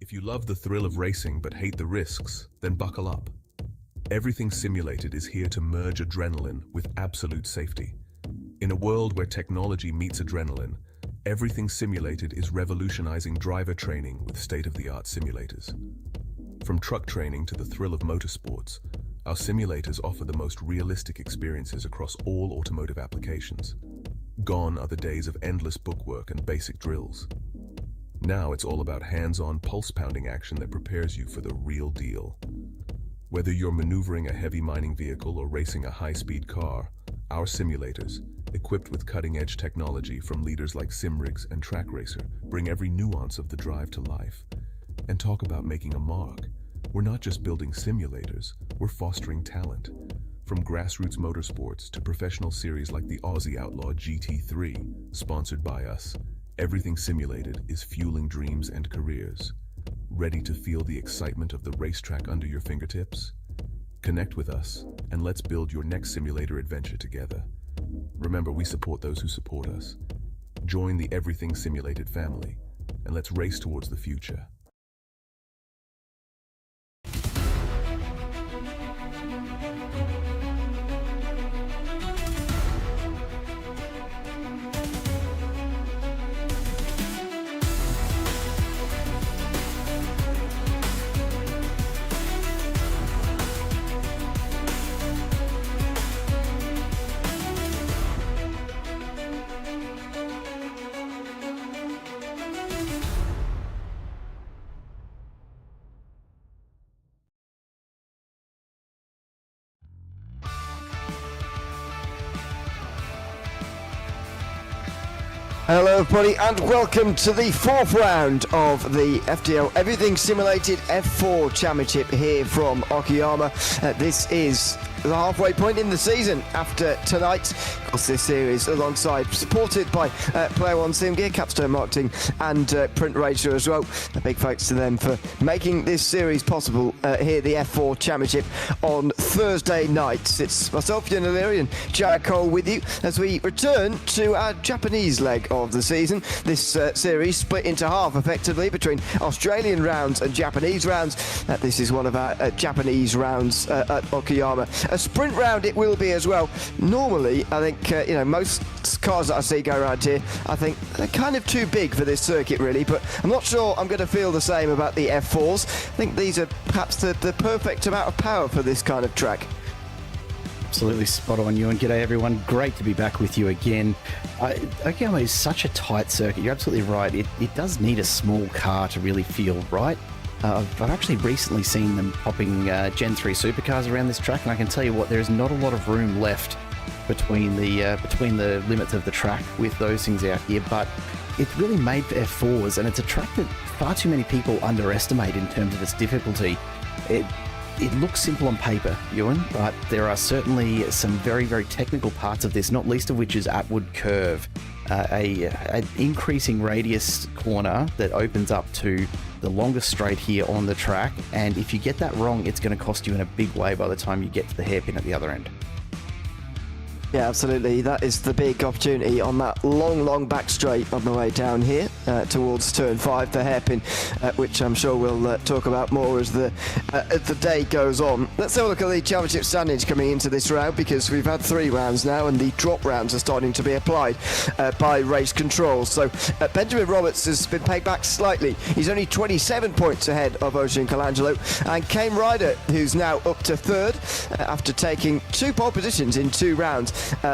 If you love the thrill of racing but hate the risks, then buckle up. Everything Simulated is here to merge adrenaline with absolute safety. In a world where technology meets adrenaline, Everything Simulated is revolutionizing driver training with state-of-the-art simulators. From truck training to the thrill of motorsports, our simulators offer the most realistic experiences across all automotive applications. Gone are the days of endless bookwork and basic drills. Now it's all about hands-on, pulse-pounding action that prepares you for the real deal. Whether you're maneuvering a heavy mining vehicle or racing a high-speed car, our simulators, equipped with cutting-edge technology from leaders like SimRigs and TrackRacer, bring every nuance of the drive to life. And talk about making a mark. We're not just building simulators, we're fostering talent. From grassroots motorsports to professional series like the Aussie Outlaw GT3, sponsored by us, Everything Simulated is fueling dreams and careers. Ready to feel the excitement of the racetrack under your fingertips? Connect with us, and let's build your next simulator adventure together. Remember, we support those who support us. Join the Everything Simulated family, and let's race towards the future. Hello everybody and welcome to the fourth round of the FDL Everything Simulated F4 Championship here from Okayama. This is the halfway point in the season after tonight. Of course, this series alongside supported by Player One Sim Gear, Capstone Marketing and Print Racer as well. A big thanks to them for making this series possible here, the F4 Championship on Thursday nights. It's myself, Ian O'Leary and Jared Cole with you as we return to our Japanese leg of the season. This series split into half effectively between Australian rounds and Japanese rounds. This is one of our Japanese rounds at Okayama. A sprint round it will be as well. Normally, I think, most cars that I see go around here, I think they're kind of too big for this circuit really, but I'm not sure I'm going to feel the same about the F4s. I think these are perhaps the perfect amount of power for this kind of track. Absolutely spot on, you, and g'day everyone. Great to be back with you again. Okayama is such a tight circuit. You're absolutely right. It does need a small car to really feel right. I've actually recently seen them popping Gen 3 supercars around this track, and I can tell you what, there is not a lot of room left between the limits of the track with those things out here, but it's really made for F4s, and it's a track that far too many people underestimate in terms of its difficulty. It looks simple on paper, Ewan, but there are certainly some very, very technical parts of this, not least of which is Atwood Curve, an increasing radius corner that opens up to the longest straight here on the track, and if you get that wrong, it's going to cost you in a big way by the time you get to the hairpin at the other end. Yeah, absolutely. That is the big opportunity on that long back straight on the way down here towards turn 5, the hairpin, which I'm sure we'll talk about more as the day goes on. Let's have a look at the championship standings coming into this round, because we've had 3 rounds now and the drop rounds are starting to be applied by race control. So Benjamin Roberts has been pegged back slightly. He's only 27 points ahead of Ocean Colangelo, and Kane Ryder, who's now up to 3rd after taking 2 pole positions in 2 rounds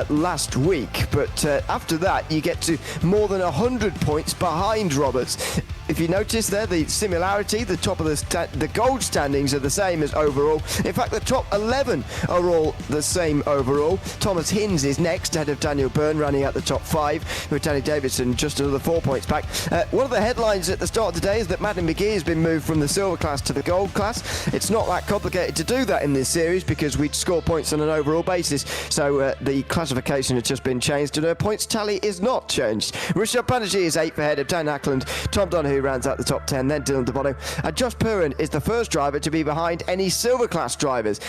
last week, but after that you get to more than 100 points behind Roberts. if you notice there, the similarity, the top of the gold standings are the same as overall. In fact, the top 11 are all the same overall. Thomas Hinz is next, ahead of Daniel Byrne, running out the top 5, with Danny Davidson just another 4 points back. One of the headlines at the start of the day is that Madeline McGee has been moved from the silver class to the gold class. It's not that complicated to do that in this series because we score points on an overall basis. So the classification has just been changed and her points tally is not changed. Rishabh Banerjee is 8th ahead of Dan Ackland. Tom Donahue rounds out the top 10, then Dylan DeBono. And Josh Purin is the first driver to be behind any silver class drivers.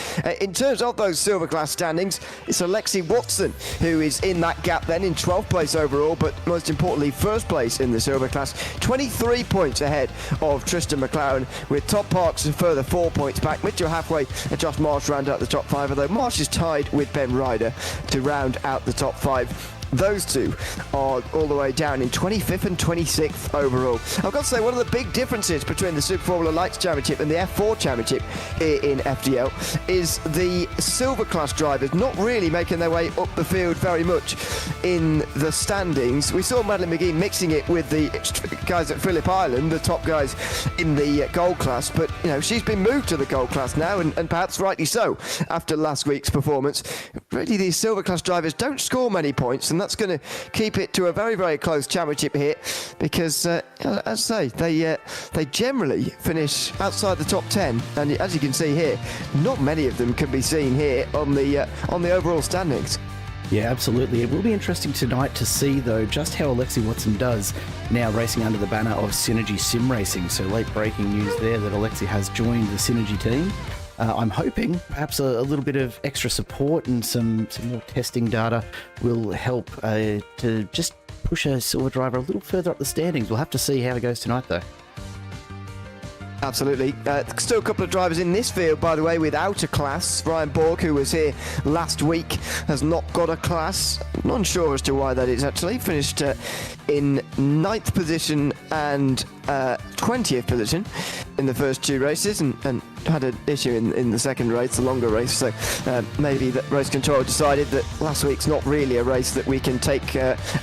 In terms of those silver class standings, it's Alexi Watson who is in that gap then in 12th place overall, but most importantly first place in the silver class, 23 points ahead of Tristan McLaren, with Todd Parks a further 4 points back. Mitchell Halfway and Josh Marsh round out the top 5, although Marsh is tied with Ben Ryder to round out the top 5. Those two are all the way down in 25th and 26th overall. I've got to say, one of the big differences between the Super Formula Lights Championship and the F4 Championship here in FDL is the silver class drivers not really making their way up the field very much in the standings. We saw Madeline McGee mixing it with the guys at Phillip Island, the top guys in the gold class, but you know, she's been moved to the gold class now, and perhaps rightly so after last week's performance. Really, these silver class drivers don't score many points, and that's going to keep it to a very, very close championship here because, as I say, they generally finish outside the top 10, and as you can see here, not many of them can be seen here on the overall standings. Yeah, absolutely. It will be interesting tonight to see, though, just how Alexi Watson does now racing under the banner of Synergy Sim Racing. So late breaking news there that Alexi has joined the Synergy team. I'm hoping perhaps a little bit of extra support and some more testing data will help to just push a silver driver a little further up the standings. We'll have to see how it goes tonight, though. Absolutely. Still a couple of drivers in this field, by the way, without a class. Ryan Borg, who was here last week, has not got a class. Not unsure as to why that is, actually. Finished in 9th position and 20th position in the first 2 races, and had an issue in the second race, the longer race. So maybe that race control decided that last week's not really a race that we can take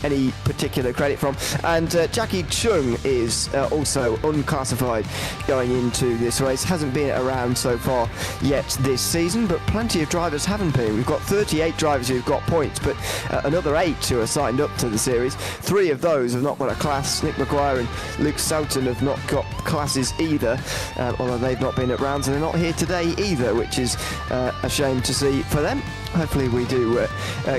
any particular credit from. And Jackie Chung is also unclassified going into this race. Hasn't been around so far yet this season, but plenty of drivers haven't been. We've got 38 drivers who've got points, but another 8 who are signed up to the series. 3 of those have not got a class. Nick Maguire and Luke Soughton have not got classes either, although they've not been at rounds, and they're not here today either, which is a shame to see for them. Hopefully we do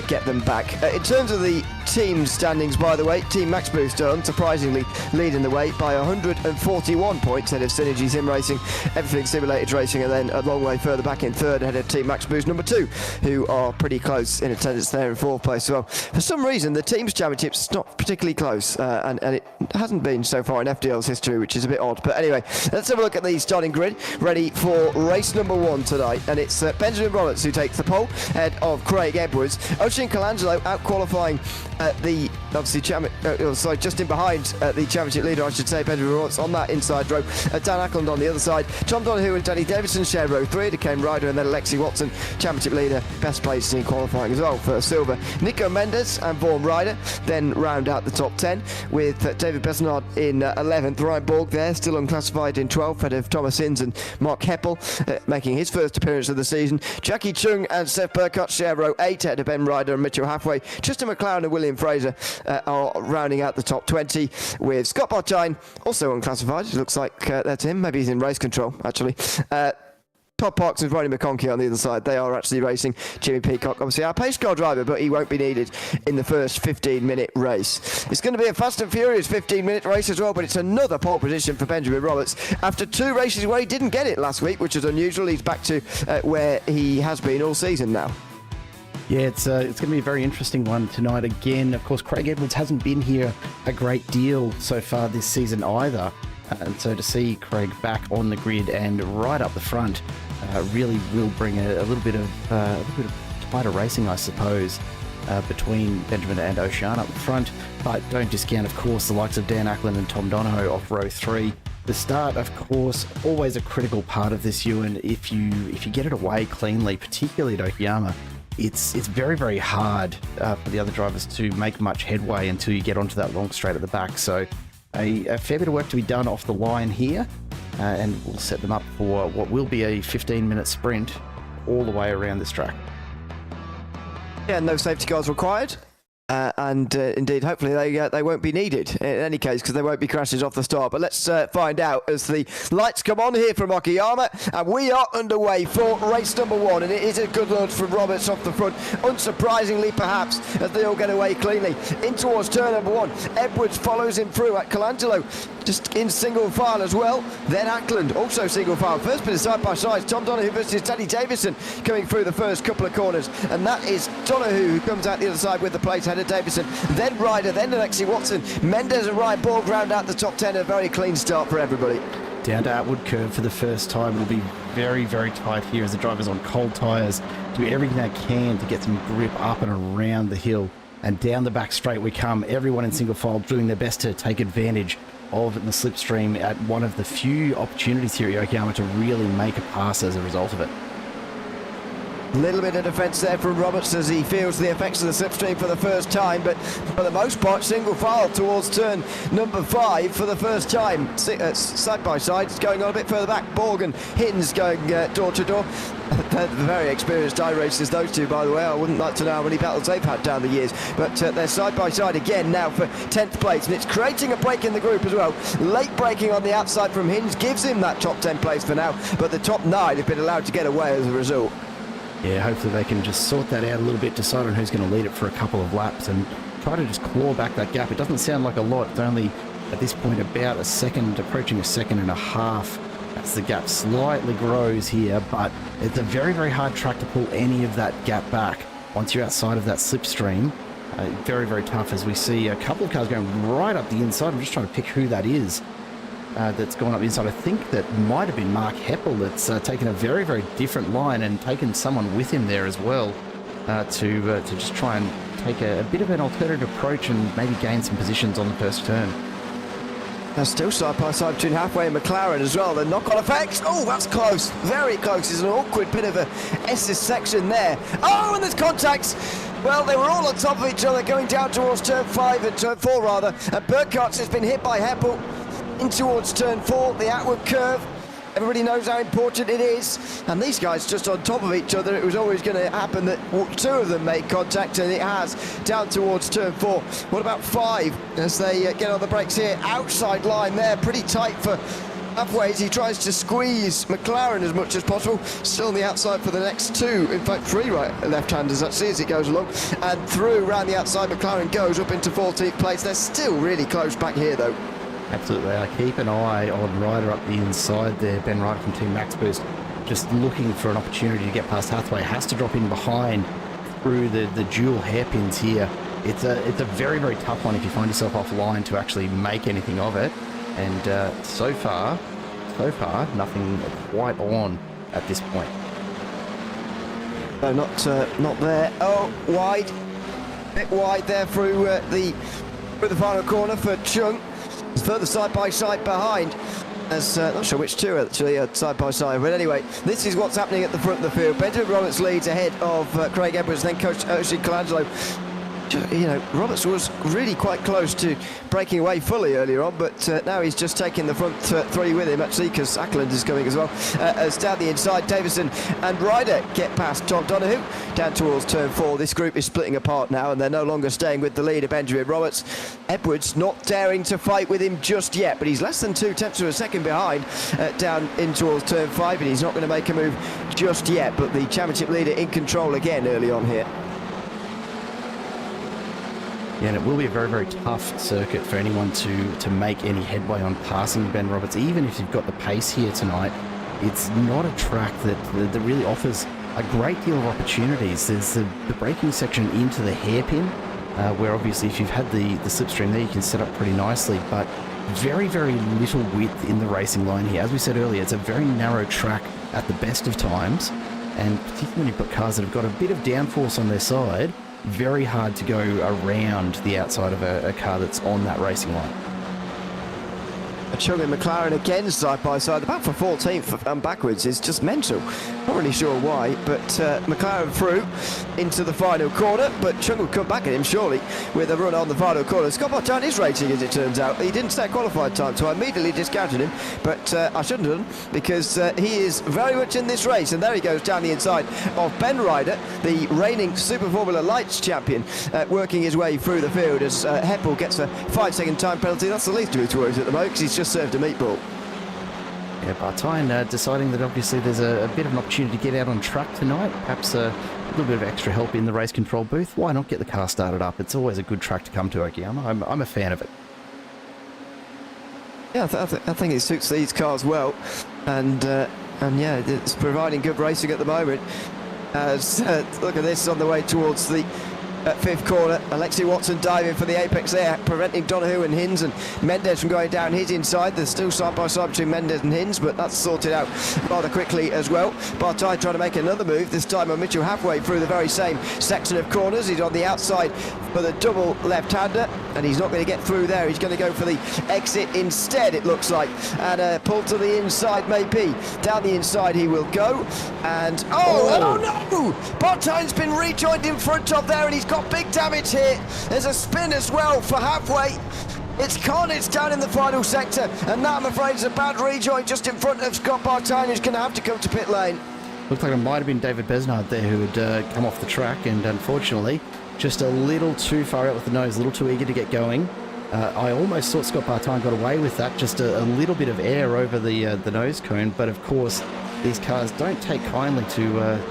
get them back. In terms of the team standings, by the way, Team Max Booster unsurprisingly leading the way by 141 points ahead of Synergy Sim Racing, Everything Simulated Racing, and then a long way further back in 3rd ahead of Team Max Boost number 2, who are pretty close in attendance there in 4th place as well. For some reason, the Teams Championship's not particularly close, and it hasn't been so far in FDL's history, which is a bit odd. But anyway, let's have a look at the starting grid, ready for race number 1 tonight, and it's Benjamin Roberts who takes the pole, ahead of Craig Edwards. Oisin Colangelo out qualifying the just in behind the championship leader, I should say, Benjamin Roberts on that inside row. Dan Ackland on the other side. Tom Donahue and Danny Davidson share row 3. Came Ryder and then Alexi Watson, championship leader, best placed in qualifying as well for silver. Nico Mendes and Vaughan Ryder then round out the top 10 with David Besnard in 11th. Ryan Borg there, still unclassified in 12th, ahead of Thomas Hinz and Mark Heppel, making his first appearance of the season. Jackie Chung and Seth Burkott share row 8, ahead of Ben Ryder and Mitchell Halfway. Tristan McLaren and William Fraser are rounding out the top 20, with Scott Bartine also unclassified. It looks like that's him. Maybe he's in race control, actually. Todd Parks and Ronnie McConkey on the other side. They are actually racing. Jimmy Peacock, obviously our pace car driver, but he won't be needed in the first 15-minute race. It's going to be a fast and furious 15-minute race as well, but it's another pole position for Benjamin Roberts after 2 races where he didn't get it last week, which is unusual. He's back to where he has been all season now. Yeah, it's going to be a very interesting one tonight again. Of course, Craig Edwards hasn't been here a great deal so far this season either. And so to see Craig back on the grid and right up the front really will bring a little bit of tighter racing, I suppose, between Benjamin and Ocean up front. But don't discount, of course, the likes of Dan Ackland and Tom Donahoe off row 3. The start, of course, always a critical part of this, Ewan. If you get it away cleanly, particularly at Okayama, it's very, very hard for the other drivers to make much headway until you get onto that long straight at the back. So a fair bit of work to be done off the line here, and we'll set them up for what will be a 15-minute sprint all the way around this track. Yeah, no safety cars required. And indeed, hopefully they won't be needed in any case, because there won't be crashes off the start. But let's find out as the lights come on here from Okayama, and we are underway for race number 1. And it is a good launch from Roberts off the front, unsurprisingly perhaps, as they all get away cleanly. In towards turn number 1, Edwards follows him through at Colangelo, just in single file as well. Then Ackland, also single file. First bit of side-by-side, Tom Donoghue versus Teddy Davison coming through the first couple of corners. And that is Donoghue who comes out the other side with the place header. Davison, then Ryder, then Alexi Watson, Mendes and Ryan Borg round out the top 10. A very clean start for everybody. Down to outward curve for the first time. It'll be very, very tight here as the driver's on cold tyres. Do everything they can to get some grip up and around the hill. And down the back straight we come. Everyone in single file doing their best to take advantage of the slipstream at one of the few opportunities here at Okayama to really make a pass as a result of it. Little bit of defence there from Roberts as he feels the effects of the slipstream for the first time, but for the most part single file towards turn number 5 for the first time. Side by side, it's going on a bit further back. Borg and Hinz going door to door. They're very experienced iRacers, those two, by the way. I wouldn't like to know how many battles they've had down the years, but they're side by side again now for 10th place, and it's creating a break in the group as well. Late braking on the outside from Hinz gives him that top 10 place for now, but the top 9 have been allowed to get away as a result. Yeah, hopefully they can just sort that out a little bit, decide on who's going to lead it for a couple of laps and try to just claw back that gap. It doesn't sound like a lot. It's only, at this point, about a second, approaching a second and a half. As the gap slightly grows here, but it's a very, very hard track to pull any of that gap back once you're outside of that slipstream. Very, very tough as we see a couple of cars going right up the inside. I'm just trying to pick who that is. That's gone up the inside. I think that might have been Mark Heppel that's taken a very, very different line and taken someone with him there as well to just try and take a bit of an alternative approach and maybe gain some positions on the first turn. They're still side by side between Halfway and McLaren as well. The knock-on effects. Oh, that's close. Very close. There's an awkward bit of a S's section there. Oh, and there's contacts. Well, they were all on top of each other going down towards turn 5 and turn 4 rather. And Burkhardt has been hit by Heppel in towards turn 4, the outward curve. Everybody knows how important it is, and these guys just on top of each other. It was always going to happen that 2 of them made contact, and it has, down towards turn 4. What about 5 as they get on the brakes here? Outside line there, pretty tight for Halfway as he tries to squeeze McLaren as much as possible. Still on the outside for the next 2, in fact 3 left-handers actually as it goes along, and through around the outside McLaren goes up into 14th place. They're still really close back here though. Absolutely. I keep an eye on Ryder up the inside there. Ben Ryder from Team Max Boost just looking for an opportunity to get past Hathaway. Has to drop in behind through the dual hairpins here. It's a very, very tough one if you find yourself offline to actually make anything of it. And so far, nothing quite on at this point. No, not there. Oh, wide. Bit wide there through the final corner for Chung. Further side by side behind. As not sure which 2 actually side by side, but anyway, this is what's happening at the front of the field. Benjamin Roberts leads ahead of Craig Edwards, then coach Oshie Colangelo. You know, Roberts was really quite close to breaking away fully earlier on, but now he's just taking the front 3 with him actually, because Ackland is coming as well. As down the inside, Davison and Ryder get past Tom Donoghue down towards turn 4. This group is splitting apart now, and they're no longer staying with the leader, Benjamin Roberts. Edwards not daring to fight with him just yet, but he's less than 2/10 of a second behind down in towards turn 5, and he's not going to make a move just yet, but the championship leader in control again early on here. Yeah, and it will be a very, very tough circuit for anyone to make any headway on passing Ben Roberts. Even if you've got the pace here tonight, it's not a track that really offers a great deal of opportunities. There's the braking section into the hairpin, where obviously if you've had the slipstream there, you can set up pretty nicely, but very, very little width in the racing line here. As we said earlier, it's a very narrow track at the best of times, and particularly when you've got cars that have got a bit of downforce on their side, very hard to go around the outside of a car that's on that racing line. Chung and McLaren again side by side. The battle for 14th and backwards is just mental. Not really sure why, but McLaren through into the final corner, but Chung will come back at him surely with a run on the final corner. Scott Barton is racing, as it turns out. He didn't set qualified time, so I immediately discounted him, but I shouldn't have done, because he is very much in this race. And there he goes down the inside of Ben Ryder, the reigning Super Formula Lights champion, working his way through the field as Heppel gets a 5-second time penalty. That's the least of his worries at the moment, because he's just served a meatball. Yeah, Bartine deciding that obviously there's a bit of an opportunity to get out on track tonight. Perhaps a little bit of extra help in the race control booth. Why not get the car started up? It's always a good track to come to, Okayama. I'm a fan of it. Yeah, I think it suits these cars well, and yeah, it's providing good racing at the moment. As look at this on the way towards the fifth corner. Alexi Watson diving for the apex there, preventing Donahue and Hinz and Mendes from going down his inside. There's still side by side between Mendes and Hinz, but that's sorted out rather quickly as well. Bartai trying to make another move, this time on Mitchell halfway through the very same section of corners. He's on the outside for the double left-hander, and he's not going to get through there. He's going to go for the exit instead, it looks like, and pull to the inside maybe. Down the inside he will go, and oh no! Bartai's been rejoined in front of there, and he's got big damage here. There's a spin as well for halfway. It's carnage down in the final sector, and that, I'm afraid, is a bad rejoin just in front of Scott Bartain, who's going to have to come to pit lane. Looked like it might have been David Besnard there who had come off the track, and unfortunately just a little too far out with the nose, a little too eager to get going. I almost thought Scott Bartain got away with that, just a little bit of air over the nose cone, but of course these cars don't take kindly to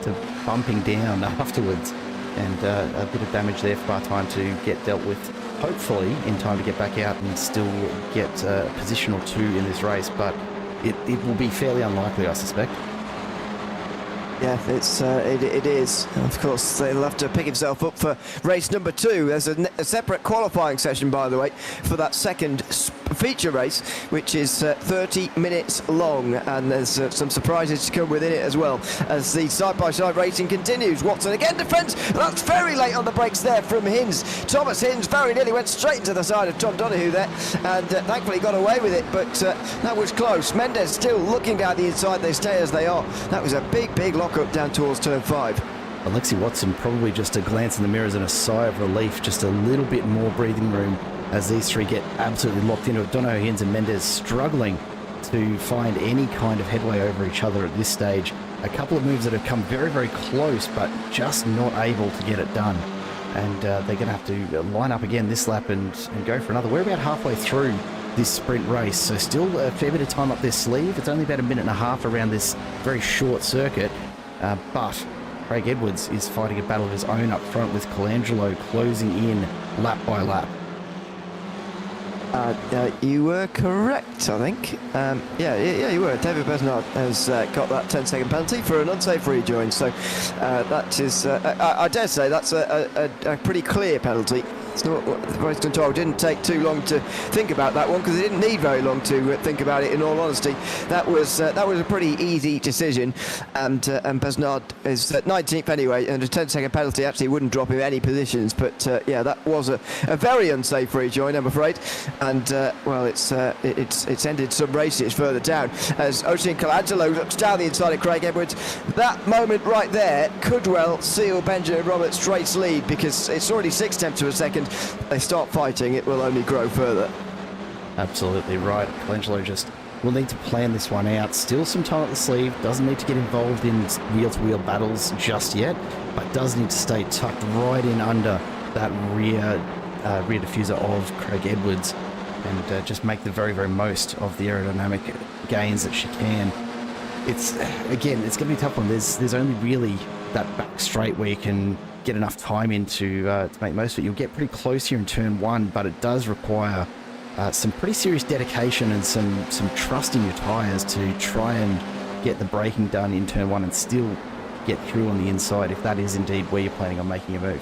bumping down afterwards, and a bit of damage there for Bartain to get dealt with, hopefully in time to get back out and still get a position or two in this race, but it will be fairly unlikely, I suspect. Yeah, it is. Of course, they'll have to pick himself up for race number 2. There's a separate qualifying session, by the way, for that second feature race, which is 30 minutes long, and there's some surprises to come within it as well as the side-by-side racing continues. Watson again defends. That's very late on the brakes there from Hinz. Thomas Hinz very nearly went straight into the side of Tom Donahue there, and thankfully got away with it, but that was close. Mendes still looking down the inside. They stay as they are. That was a big lock up down towards turn 5. Alexi Watson probably just a glance in the mirrors and a sigh of relief, just a little bit more breathing room as these three get absolutely locked into it. Donahue, Hinz and Mendes struggling to find any kind of headway over each other at this stage. A couple of moves that have come very close, but just not able to get it done. And they're going to have to line up again this lap and go for another. We're about halfway through this sprint race, so still a fair bit of time up their sleeve. It's only about a minute and a half around this very short circuit, but Craig Edwards is fighting a battle of his own up front with Colangelo closing in lap by lap. You were correct, I think. Yeah, you were. David Besnard has got that 10-second penalty for an unsafe rejoin, so that is, I dare say, that's a pretty clear penalty. It's not what the race control didn't take too long to think about that one, because it didn't need very long to think about it, in all honesty. That was a pretty easy decision, and Besnard is at 19th anyway, and a 10-second penalty actually wouldn't drop him any positions, but yeah, that was a very unsafe rejoin, I'm afraid, and well, it's ended some races further down as Ocean Colangelo looks down the inside of Craig Edwards. That moment right there could well seal Benjamin Roberts' race lead, because it's already 6/10 of a second. They start fighting, it will only grow further. Absolutely right. Colangelo just will need to plan this one out. Still some time at the sleeve, doesn't need to get involved in wheel-to-wheel battles just yet, but does need to stay tucked right in under that rear diffuser of Craig Edwards, and just make the very most of the aerodynamic gains that she can. It's going to be a tough one. There's only really that back straight where you can get enough time in to make most of it. You'll get pretty close here in turn 1, but it does require some pretty serious dedication and some trust in your tyres to try and get the braking done in turn 1 and still get through on the inside, if that is indeed where you're planning on making a move.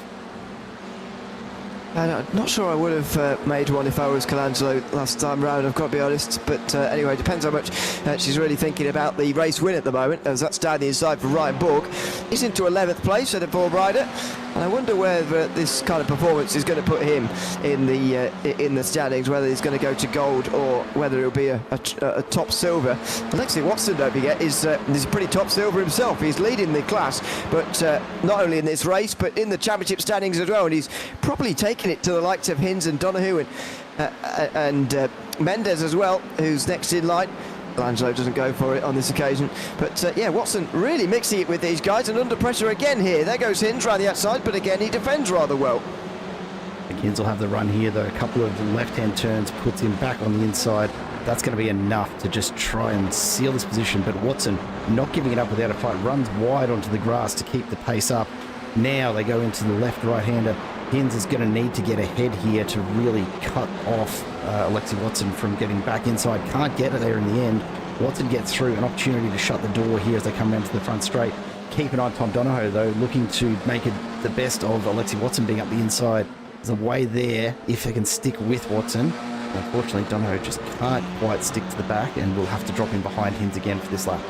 I'm not sure I would have made one if I was Colangelo last time round, I've got to be honest, but anyway, it depends how much she's really thinking about the race win at the moment, as that's down the inside for Ryan Borg. He's into 11th place at a ball rider, And I wonder whether this kind of performance is going to put him in the standings, whether he's going to go to gold or whether it'll be a top silver. Alexi Watson, don't forget, is a pretty top silver himself. He's leading the class, but not only in this race, but in the championship standings as well. And he's probably taken it to the likes of Hinz and Donoghue and Mendes as well, who's next in line. Angelo doesn't go for it on this occasion, but yeah, Watson really mixing it with these guys, and under pressure again here. There goes Hinz around the outside, but again he defends rather well. Hinz will have the run here, though. A couple of left-hand turns puts him back on the inside. That's going to be enough to just try and seal this position, but Watson not giving it up without a fight, runs wide onto the grass to keep the pace up. Now they go into the left right-hander. Hinz is going to need to get ahead here to really cut off Alexi Watson from getting back inside. Can't get it there in the end. Watson gets through, an opportunity to shut the door here as they come around to the front straight. Keep an eye on Tom Donoghue, though, looking to make it the best of Alexi Watson being up the inside. There's a way there if they can stick with Watson. Unfortunately, Donoghue just can't quite stick to the back, and will have to drop in behind Hinz again for this lap.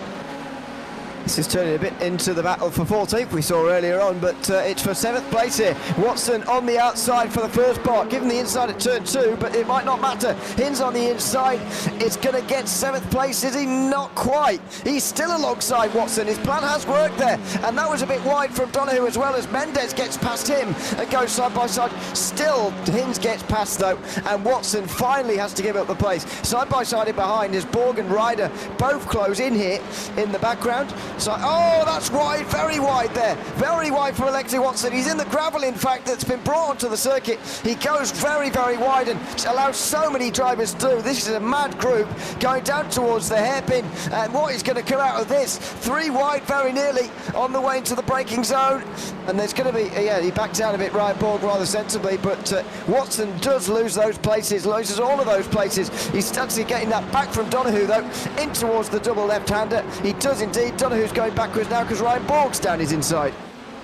This is turning a bit into the battle for 14th we saw earlier on, but it's for 7th place here. Watson on the outside for the first part, given the inside at turn 2, but it might not matter. Hinz on the inside, it's going to get 7th place, is he? Not quite. He's still alongside Watson. His plan has worked there, and that was a bit wide from Donoghue as well, as Mendes gets past him and goes side by side. Still, Hinz gets past though, and Watson finally has to give up the place. Side by side in behind is Borg and Ryder, both close in here in the background. So, oh, that's wide, very wide there. Very wide for Alexi Watson. He's in the gravel, in fact, that's been brought onto the circuit. He goes very, very wide and allows so many drivers to do. This is a mad group going down towards the hairpin. And what is going to come out of this? 3 wide very nearly on the way into the braking zone. And there's going to be, yeah, he backed down a bit, Ryan Borg, rather sensibly. But Watson does lose those places, loses all of those places. He's actually getting that back from Donoghue, though, in towards the double left-hander. He does indeed. Donoghue's going backwards now because Ryan Borg's down his inside.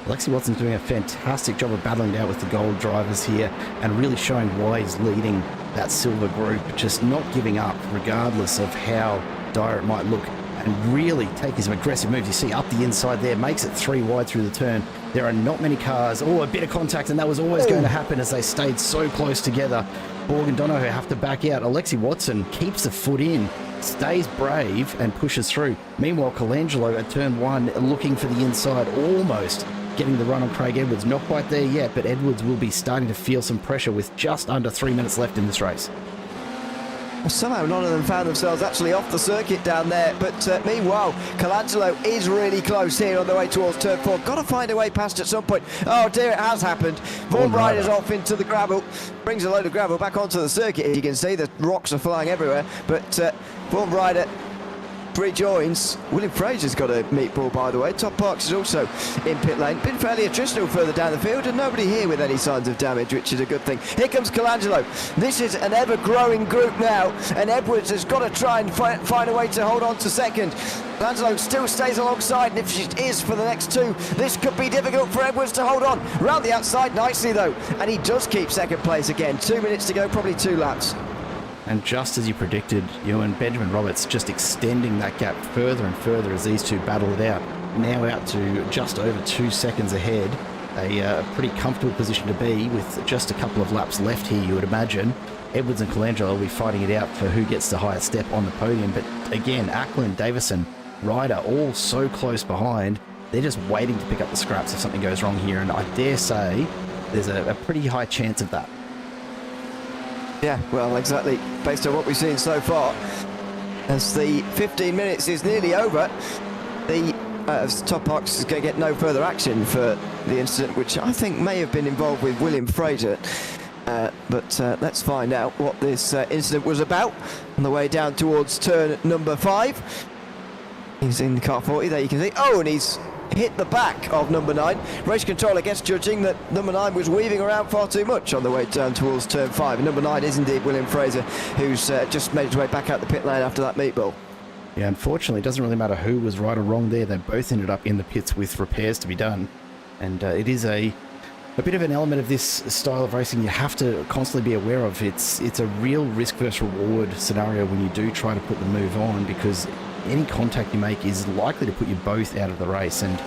Alexi Watson's doing a fantastic job of battling it out with the gold drivers here and really showing why he's leading that silver group, just not giving up regardless of how dire it might look, and really taking some aggressive moves. You see up the inside there, makes it 3 wide through the turn. There are not many cars. Oh, a bit of contact, and that was always going to happen as they stayed so close together. Borg and Donoghue have to back out. Alexi Watson keeps the foot in, stays brave and pushes through. Meanwhile, Colangelo at turn 1 looking for the inside, almost getting the run on Craig Edwards. Not quite there yet, but Edwards will be starting to feel some pressure with just under 3 minutes left in this race. Somehow none of them found themselves actually off the circuit down there, but meanwhile Colangelo is really close here on the way towards turn 4. Got to find a way past at some point. Oh dear, it has happened. Vaughan Ryder's off into the gravel, brings a load of gravel back onto the circuit. As you can see, the rocks are flying everywhere, but Vaughan Ryder rejoins. William Fraser's got a meatball, by the way. Todd Parks is also in pit lane. Been fairly attritional further down the field, and nobody here with any signs of damage, which is a good thing. Here comes Colangelo. This is an ever-growing group now, and Edwards has got to try and find a way to hold on to second. Colangelo still stays alongside, and if she is for the next 2, this could be difficult for Edwards to hold on. Round the outside nicely, though, and he does keep second place again. 2 minutes to go, probably 2 laps. And just as you predicted, Ewan, Benjamin Roberts just extending that gap further and further as these two battle it out. Now out to just over 2 seconds ahead. A pretty comfortable position to be with just a couple of laps left here, you would imagine. Edwards and Colangelo will be fighting it out for who gets the highest step on the podium. But again, Ackland, Davison, Ryder, all so close behind. They're just waiting to pick up the scraps if something goes wrong here. And I dare say there's a pretty high chance of that. Yeah, well, exactly, based on what we've seen so far. As the 15 minutes is nearly over, the Todd Parks is going to get no further action for the incident, which I think may have been involved with William Fraser. But let's find out what this incident was about on the way down towards turn number 5. He's in car 40, there you can see. Oh, and he's hit the back of number 9. Race control, I guess, judging that number 9 was weaving around far too much on the way down towards turn 5. And number 9 is indeed William Fraser, who's just made his way back out the pit lane after that meatball. Yeah, unfortunately, it doesn't really matter who was right or wrong there. They both ended up in the pits with repairs to be done. And it is a bit of an element of this style of racing you have to constantly be aware of. It's a real risk versus reward scenario when you do try to put the move on, because any contact you make is likely to put you both out of the race. And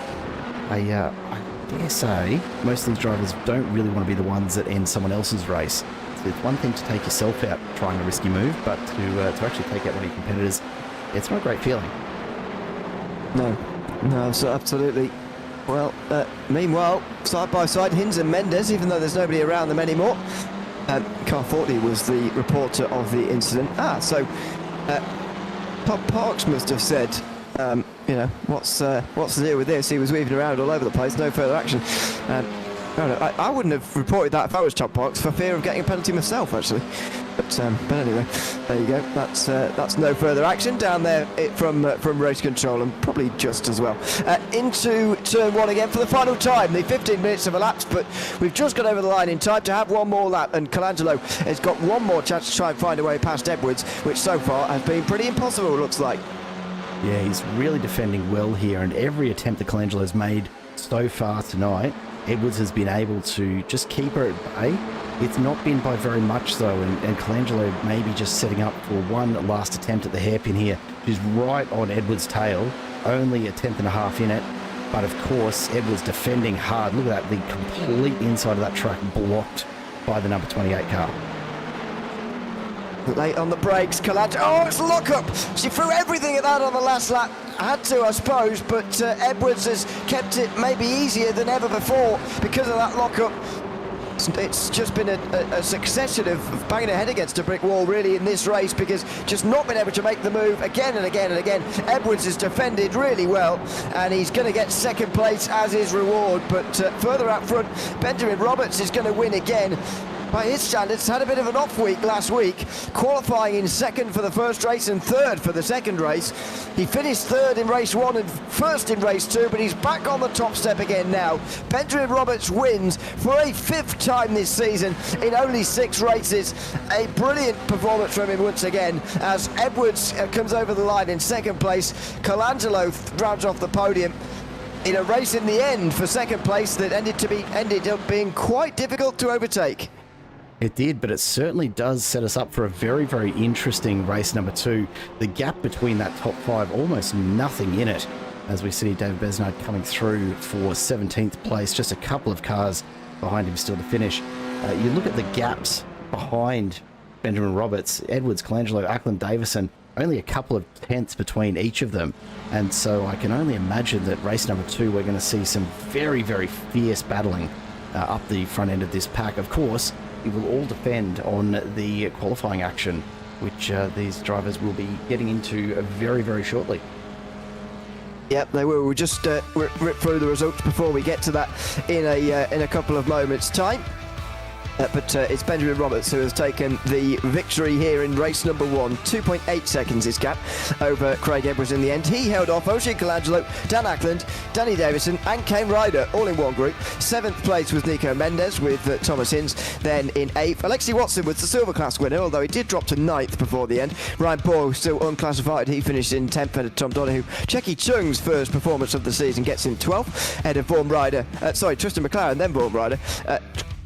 I dare say, most of these drivers don't really want to be the ones that end someone else's race. So it's one thing to take yourself out trying a risky move, but to actually take out one of your competitors, it's not a great feeling. No, so absolutely. Well, meanwhile, side by side, Hinz and Mendes, even though there's nobody around them anymore. Carl Fortley was the reporter of the incident. So Bob Parks must have said, what's the deal with this? He was weaving around all over the place, no further action. I wouldn't have reported that if I was Chuck Parks, for fear of getting a penalty myself, actually. But anyway, there you go. That's no further action down there from race control, and probably just as well. Into turn one again for the final time. The 15 minutes have elapsed, but we've just got over the line in time to have one more lap, and Colangelo has got one more chance to try and find a way past Edwards, which so far has been pretty impossible, it looks like. Yeah, he's really defending well here, and every attempt that Colangelo's made so far tonight, Edwards has been able to just keep her at bay. It's not been by very much though, and Colangelo maybe just setting up for one last attempt at the hairpin here. She's right on Edwards' tail, only a tenth and a half in it, but of course Edwards defending hard. Look at that, the complete inside of that track blocked by the number 28 car. Late on the brakes, Colangelo, oh, it's a lock-up! She threw everything at that on the last lap. Had to, I suppose, but Edwards has kept it maybe easier than ever before because of that lock-up. It's just been a succession of banging her head against a brick wall, really, in this race, because just not been able to make the move again and again and again. Edwards has defended really well, and he's going to get second place as his reward. But further up front, Benjamin Roberts is going to win again. By his standards, had a bit of an off week last week, qualifying in second for the first race and third for the second race. He finished third in race one and first in race two, but he's back on the top step again now. Benjamin Roberts wins for a fifth time this season in only 6 races. A brilliant performance from him once again, as Edwards comes over the line in second place. Colangelo rounds off the podium in a race in the end for second place that ended up being quite difficult to overtake. It did, but it certainly does set us up for a very, very interesting race number 2. The gap between that top 5, almost nothing in it, as we see David Besnard coming through for 17th place, just a couple of cars behind him still to finish. You look at the gaps behind Benjamin Roberts, Edwards, Colangelo, Ackland, Davison, only a couple of tenths between each of them. And so I can only imagine that race number 2, we're going to see some very, very fierce battling up the front end of this pack. Of course, it will all depend on the qualifying action, which these drivers will be getting into very, very shortly. Yep, they will. We'll just rip through the results before we get to that in a couple of moments' time. But it's Benjamin Roberts who has taken the victory here in race number 1. 2.8 seconds his gap over Craig Edwards in the end. He held off Oisin Colangelo, Dan Ackland, Danny Davison and Kane Ryder all in one group. 7th place was Nico Mendes with Thomas Hinz. Then in 8th, Alexi Watson was the silver class winner, although he did drop to 9th before the end. Ryan Paul still unclassified. He finished in 10th ahead of Tom Donahue. Checky Chung's first performance of the season gets him 12th ahead of Tristan McLaren, then Vaughan Ryder.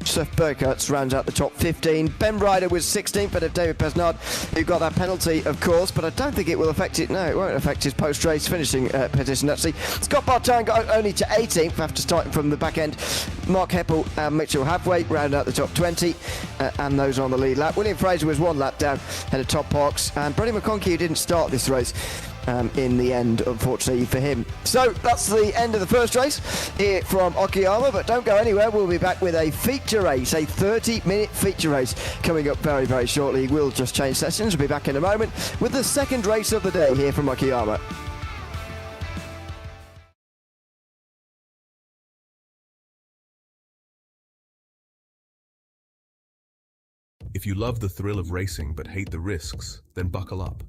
Seth Burkhardt rounds out the top 15. Ben Ryder was 16th ahead of David Besnard, who got that penalty, of course, but I don't think it will affect it. No, it won't affect his post-race finishing position, actually. Scott Bartine got only to 18th after starting from the back end. Mark Heppel and Mitchell Halfway round out the top 20, and those on the lead lap. William Fraser was 1 lap down ahead of Todd Parks, and Brodie McConkie, who didn't start this race in the end, unfortunately for him. So that's the end of the first race here from Okayama, but don't go anywhere. We'll be back with a feature race, a 30-minute feature race coming up very, very shortly. We'll just change sessions. We'll be back in a moment with the second race of the day here from Okayama. If you love the thrill of racing but hate the risks, then buckle up.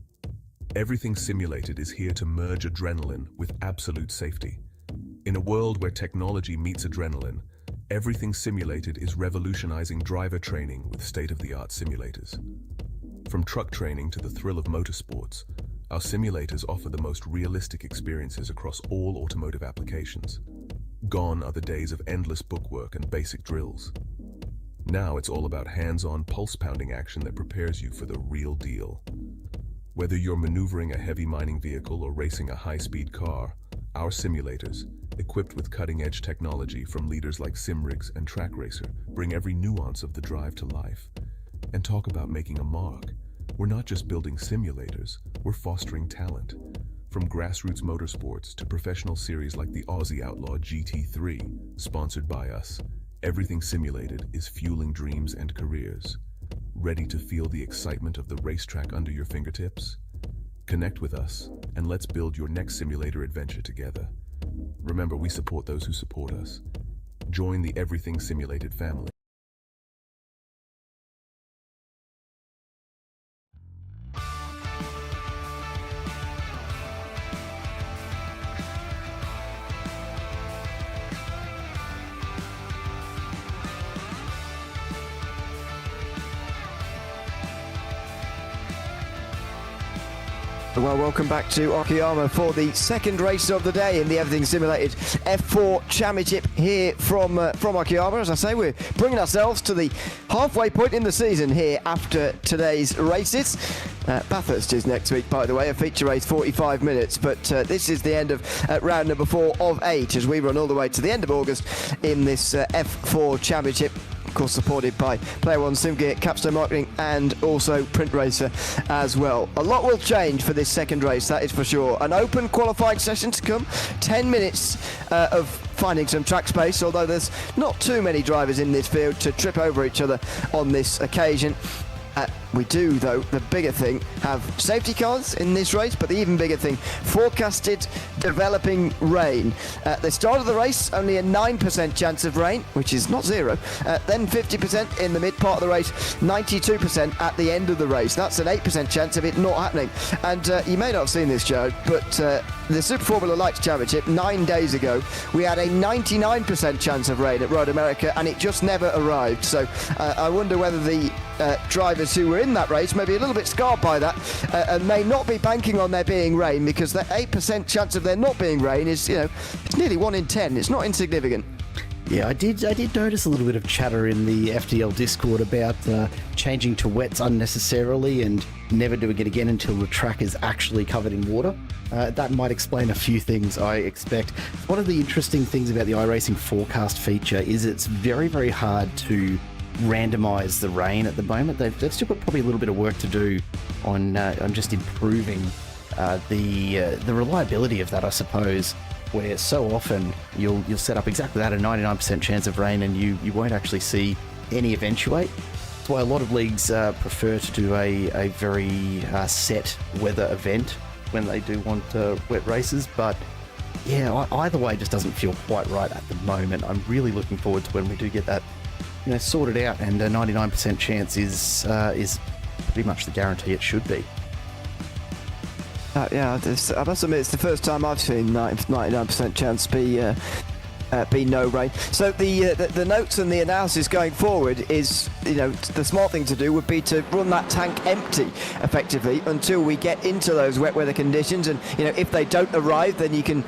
Everything Simulated is here to merge adrenaline with absolute safety. In a world where technology meets adrenaline, Everything Simulated is revolutionizing driver training with state-of-the-art simulators. From truck training to the thrill of motorsports, our simulators offer the most realistic experiences across all automotive applications. Gone are the days of endless bookwork and basic drills. Now it's all about hands-on, pulse-pounding action that prepares you for the real deal. Whether you're maneuvering a heavy mining vehicle or racing a high-speed car, Our simulators, equipped with cutting-edge technology from leaders like SimRigs and TrackRacer, bring every nuance of the drive to life. And talk about making a mark. We're not just building simulators, we're fostering talent. From grassroots motorsports to professional series like the Aussie Outlaw GT3, sponsored by us, everything simulated is fueling dreams and careers. Ready to feel the excitement of the racetrack under your fingertips? Connect with us, and let's build your next simulator adventure together. Remember, we support those who support us. Join the Everything Simulated family. Well, welcome back to Okayama for the second race of the day in the Everything Simulated F4 Championship here from Okayama. As I say, we're bringing ourselves to the halfway point in the season here after today's races. Bathurst is next week, by the way, a feature race 45 minutes, but this is the end of round number 4 of 8 as we run all the way to the end of August in this F4 Championship. Of course, supported by Player One SimGear, Capstone Marketing, and also Print Racer as well. A lot will change for this second race, that is for sure. An open qualifying session to come, 10 minutes of finding some track space, although there's not too many drivers in this field to trip over each other on this occasion. We do, though, the bigger thing, have safety cars in this race, but the even bigger thing, forecasted developing rain. At the start of the race, only a 9% chance of rain, which is not zero. Then 50% in the mid part of the race, 92% at the end of the race. That's an 8% chance of it not happening. And you may not have seen this, Joe, but the Super Formula Lights Championship, 9 days ago, we had a 99% chance of rain at Road America, and it just never arrived. So I wonder whether the drivers who were in that race may be a little bit scarred by that and may not be banking on there being rain, because that 8% chance of there not being rain is, it's nearly 1 in 10. It's not insignificant. Yeah, I did notice a little bit of chatter in the FDL Discord about changing to wets unnecessarily and never doing it again until the track is actually covered in water. That might explain a few things, I expect. One of the interesting things about the iRacing forecast feature is it's very, very hard to randomize the rain at the moment. They've still got probably a little bit of work to do on just improving the reliability of that, I suppose, where so often you'll set up exactly that, a 99% chance of rain, and you won't actually see any eventuate. That's why a lot of leagues prefer to do a very set weather event when they do want wet races. But yeah, either way, it just doesn't feel quite right at the moment. I'm really looking forward to when we do get that sorted out, and a 99% chance is pretty much the guarantee it should be. Yeah, I must admit, it's the first time I've seen 99% chance be no rain. So the notes and the analysis going forward is, the smart thing to do would be to run that tank empty effectively until we get into those wet weather conditions, and if they don't arrive, then you can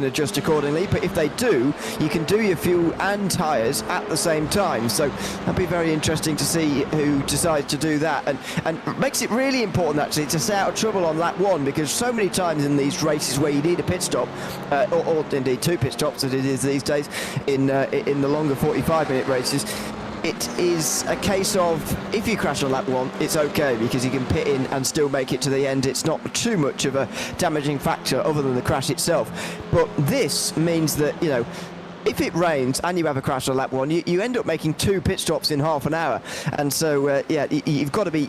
adjust accordingly, but if they do, you can do your fuel and tyres at the same time. So that'll be very interesting to see who decides to do that, and it makes it really important actually to stay out of trouble on lap 1, because so many times in these races where you need a pit stop, or indeed 2 pit stops as it is these days in the longer 45-minute races, it is a case of, if you crash on lap 1, it's okay, because you can pit in and still make it to the end. It's not too much of a damaging factor other than the crash itself. But this means that, if it rains and you have a crash on lap 1, you end up making 2 pit stops in half an hour. And so, you've got to be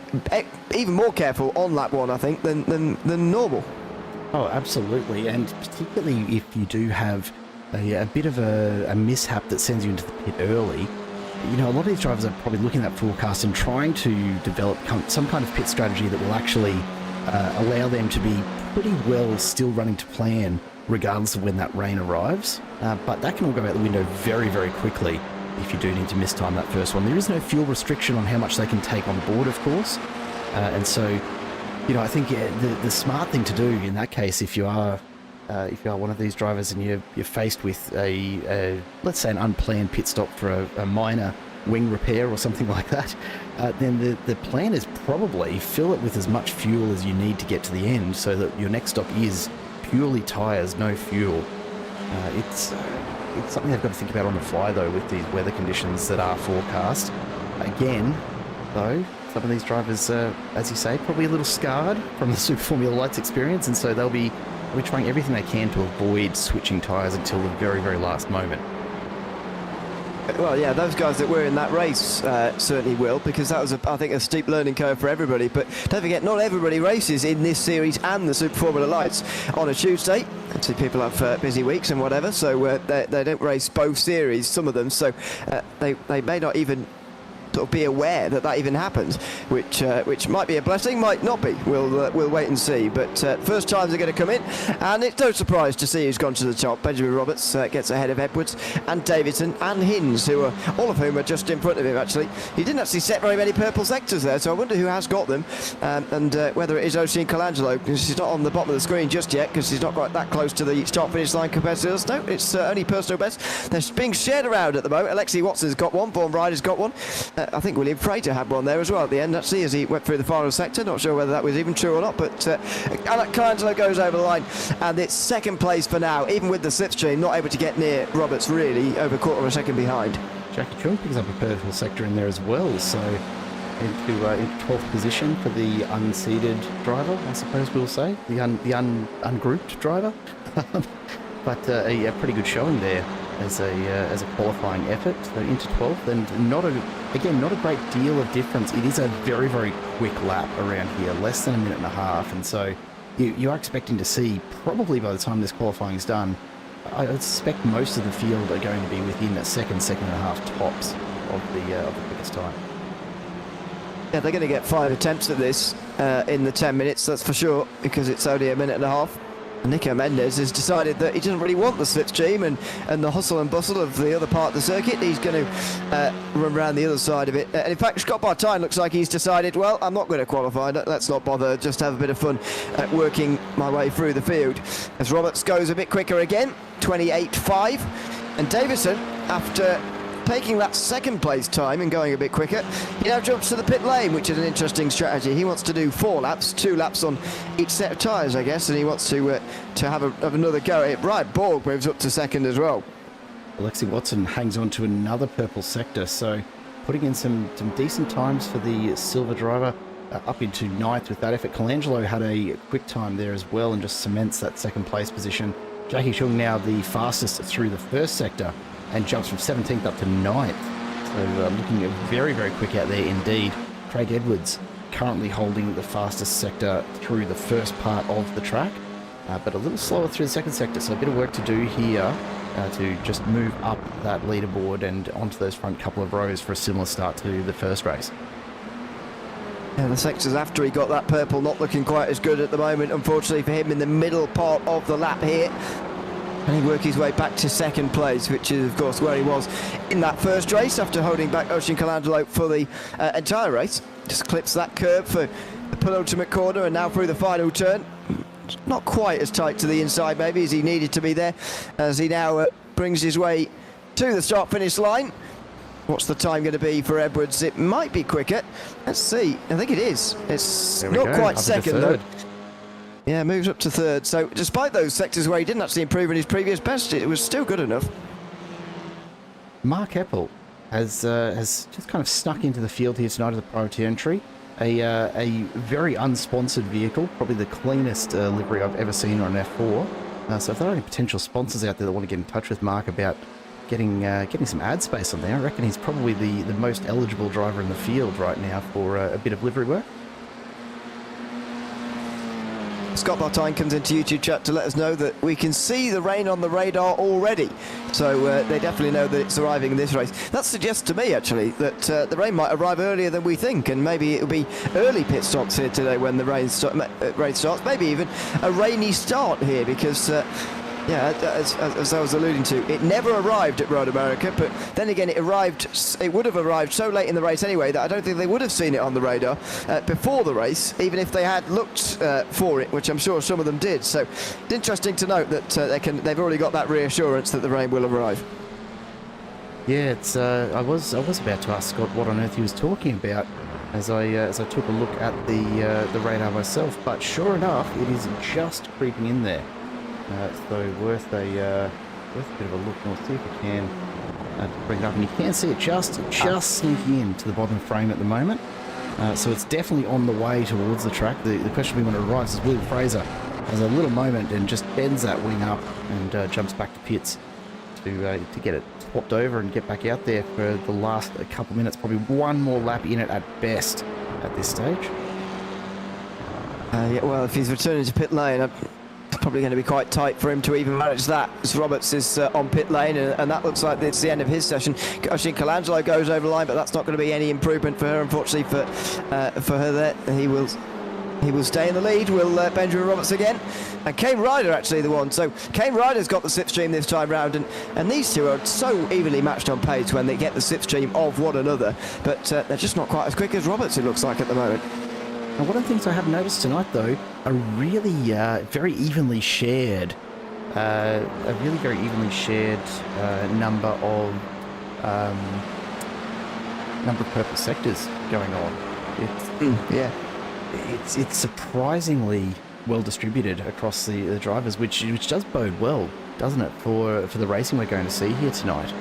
even more careful on lap 1, I think, than normal. Oh, absolutely. And particularly if you do have a bit of a mishap that sends you into the pit early, a lot of these drivers are probably looking at that forecast and trying to develop some kind of pit strategy that will actually allow them to be pretty well still running to plan regardless of when that rain arrives. But that can all go out the window very, very quickly if you do need to mistime that first one. There is no fuel restriction on how much they can take on board, of course. And so, I think the smart thing to do in that case, if you are one of these drivers and you're faced with let's say an unplanned pit stop for a minor wing repair or something like that, then the plan is probably fill it with as much fuel as you need to get to the end, so that your next stop is purely tyres, no fuel. It's something they've got to think about on the fly, though, with these weather conditions that are forecast. Again, though, some of these drivers, as you say, probably a little scarred from the Super Formula Lights experience, and so they'll be trying everything they can to avoid switching tyres until the very, very last moment. Well, yeah, those guys that were in that race certainly will, because that was, I think, a steep learning curve for everybody. But don't forget, not everybody races in this series and the Super Formula Lights on a Tuesday. Obviously, people have busy weeks and whatever, so they don't race both series, some of them, so they may not even sort of be aware that even happens, which might be a blessing, might not be. We'll wait and see. But first times are going to come in, and it's no surprise to see who's gone to the top. Benjamin Roberts gets ahead of Edwards and Davidson and Hinds, who are all of whom are just in front of him. Actually, he didn't actually set very many purple sectors there, so I wonder who has got them, and whether it is Oisin Colangelo, because she's not on the bottom of the screen just yet, because she's not quite that close to the start finish line compared to us. No, it's only personal best. They're being shared around at the moment. Alexi Watson's got one. Vaughan Ryder's got one. I think William Frater had one there as well at the end, actually, as he went through the final sector. Not sure whether that was even true or not, but Colangelo goes over the line, and it's second place for now, even with the slipstream, not able to get near Roberts, really, over a quarter of a second behind. Jackie Chung picks up a purple sector in there as well, so into 12th position for the unseeded driver, I suppose we'll say, the ungrouped driver. But a pretty good showing there as a qualifying effort. So into 12th, and not a great deal of difference. It is a very, very quick lap around here, less than a minute and a half, and so you are expecting to see, probably by the time this qualifying is done, I suspect most of the field are going to be within a second and a half tops of the quickest time. Yeah, they're going to get 5 attempts at this in the 10 minutes, that's for sure, because it's only a minute and a half. Nico Mendes has decided that he doesn't really want the slipstream and the hustle and bustle of the other part of the circuit. He's going to run around the other side of it. And in fact, Scott Bartine looks like he's decided, well, I'm not going to qualify. Let's not bother. Just have a bit of fun working my way through the field. As Roberts goes a bit quicker again, 28.5. And Davison, after taking that second place time and going a bit quicker, he now jumps to the pit lane, which is an interesting strategy. He wants to do 4 laps, 2 laps on each set of tyres, I guess, and he wants to have another go at it. Right, Borg moves up to second as well. Alexi Watson hangs on to another purple sector, so putting in some decent times for the silver driver, up into 9th with that effort. Colangelo had a quick time there as well and just cements that second place position. Jackie Chung now the fastest through the first sector, and jumps from 17th up to 9th. So looking very, very quick out there indeed. Craig Edwards currently holding the fastest sector through the first part of the track, but a little slower through the second sector, so a bit of work to do here to just move up that leaderboard and onto those front couple of rows for a similar start to the first race. Yeah, the sectors after he got that purple not looking quite as good at the moment, unfortunately for him, in the middle part of the lap here. And he worked his way back to second place, which is, of course, where he was in that first race after holding back Oisin Colangelo for the entire race. Just clips that curb for the penultimate corner, and now through the final turn. Not quite as tight to the inside, maybe, as he needed to be there, as he now brings his way to the start-finish line. What's the time going to be for Edwards? It might be quicker. Let's see. I think it is. It's not quite second, though. Yeah, moves up to third. So despite those sectors where he didn't actually improve in his previous best, it was still good enough. Mark Eppel has just kind of snuck into the field here tonight at the priority entry. A very unsponsored vehicle, probably the cleanest livery I've ever seen on an F4. So if there are any potential sponsors out there that want to get in touch with Mark about getting some ad space on there, I reckon he's probably the most eligible driver in the field right now for a bit of livery work. Scott Bartine comes into YouTube chat to let us know that we can see the rain on the radar already. So they definitely know that it's arriving in this race. That suggests to me, actually, that the rain might arrive earlier than we think, and maybe it'll be early pit stops here today when the rain starts. Maybe even a rainy start here, because yeah, as I was alluding to, it never arrived at Road America, but then again it would have arrived so late in the race anyway that I don't think they would have seen it on the radar before the race, even if they had looked for it, which I'm sure some of them did. So it's interesting to note that they've already got that reassurance that the rain will arrive. Yeah, it's I was about to ask Scott what on earth he was talking about as I took a look at the radar myself, but sure enough, it is just creeping in there. So worth a bit of a look. We'll see if we can bring it up, and you can see it just sneaking into the bottom frame at the moment. So it's definitely on the way towards the track. The question we want to arrive is Will Fraser has a little moment and just bends that wing up and jumps back to pits to get it swapped over and get back out there for the last couple minutes. Probably one more lap in it at best at this stage. Yeah, well, if he's returning to pit lane, it's probably going to be quite tight for him to even manage that, as Roberts is on pit lane, and that looks like it's the end of his session. I think Colangelo goes over the line, but that's not going to be any improvement for her, unfortunately, for her there. He will stay in the lead. Will Benjamin Roberts again, and Kane Ryder actually the one. So Kane Ryder's got the slipstream this time round, and these two are so evenly matched on pace when they get the slipstream of one another, but they're just not quite as quick as Roberts, it looks like, at the moment. Now, one of the things I have noticed tonight, though, a really very evenly shared, number of purple sectors going on. It's surprisingly well distributed across the drivers, which does bode well, doesn't it, for the racing we're going to see here tonight?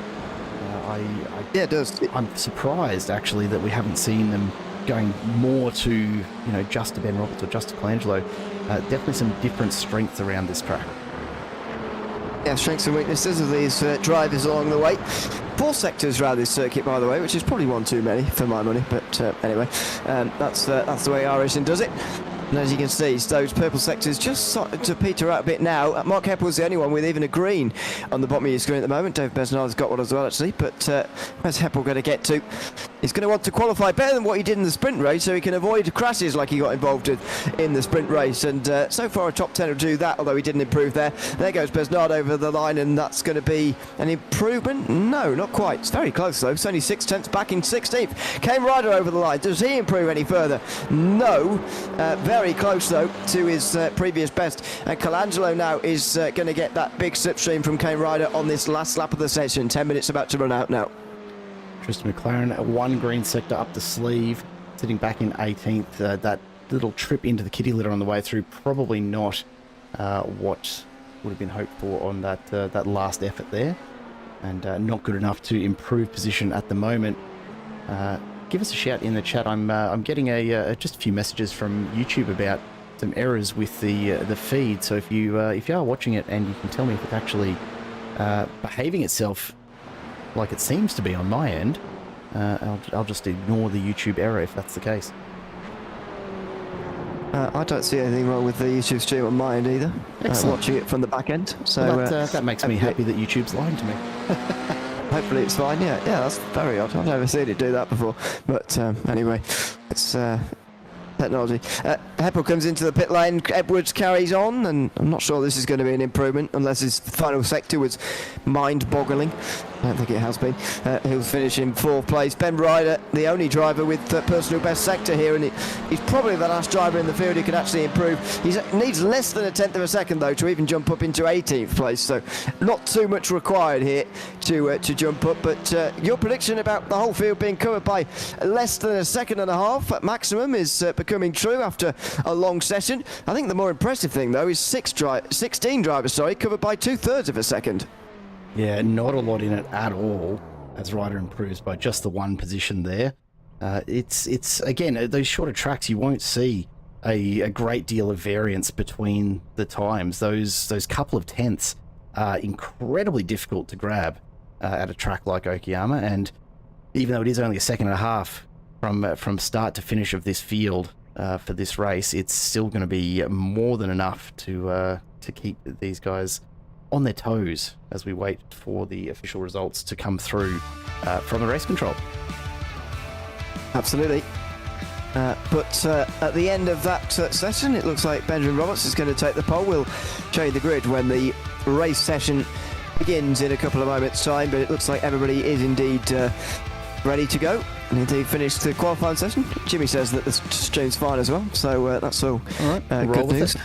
Yeah, it does. I'm surprised actually that we haven't seen them going more to, just to Ben Roberts or just to Colangelo. Definitely some different strengths around this track. Yeah, strengths and weaknesses of these drivers along the way. 4 sectors around this circuit, by the way, which is probably one too many for my money. But anyway, that's the way iRacing does it. And as you can see, those purple sectors just starting to peter out a bit now. Mark Heppel's the only one with even a green on the bottom of your screen at the moment. Dave Besnard's got one as well, actually. But where's Heppel going to get to? He's going to want to qualify better than what he did in the sprint race, so he can avoid crashes like he got involved in the sprint race. And so far, a top 10 will do that, although he didn't improve there. There goes Besnard over the line, and that's going to be an improvement? No, not quite. It's very close, though. It's only 6/10 back in 16th. Came Ryder over the line. Does he improve any further? No. Very close, though, to his previous best. And Colangelo now is going to get that big slipstream from Kane Ryder on this last lap of the session. 10 minutes about to run out now. Tristan McLaren, one green sector up the sleeve, sitting back in 18th. That little trip into the kitty litter on the way through, probably not what would have been hoped for on that last effort there, and not good enough to improve position at the moment. Give us a shout in the chat. I'm getting just a few messages from YouTube about some errors with the feed. So if you are watching it and you can tell me if it's actually behaving itself like it seems to be on my end, I'll just ignore the YouTube error if that's the case. I don't see anything wrong with the YouTube stream on my end either. Watching it from the back end. So well, that makes me happy that YouTube's lying to me. Hopefully it's fine. Yeah, that's very odd. I've never seen it do that before. But anyway, it's technology. Heppel comes into the pit lane. Edwards carries on, and I'm not sure this is going to be an improvement unless his final sector was mind-boggling. I don't think it has been. He'll finish in 4th place. Ben Ryder, the only driver with personal best sector here, and he's probably the last driver in the field who can actually improve. He needs less than a tenth of a second, though, to even jump up into 18th place, so not too much required here to jump up. But your prediction about the whole field being covered by less than a second and a half at maximum is becoming true after a long session. I think the more impressive thing, though, is 16 drivers, covered by 2/3 of a second. Yeah, not a lot in it at all, as Ryder improves by just the one position there. It's again, those shorter tracks, you won't see a great deal of variance between the times. Those couple of tenths are incredibly difficult to grab at a track like Okayama, and even though it is only a second and a half from start to finish of this field for this race, it's still going to be more than enough to keep these guys on their toes as we wait for the official results to come through from the race control. Absolutely. But at the end of that session, it looks like Benjamin Roberts is going to take the pole. We'll show you the grid when the race session begins in a couple of moments' time, but it looks like everybody is indeed ready to go. And indeed finished the qualifying session. Jimmy says that the stream's fine as well, so that's all right, good news.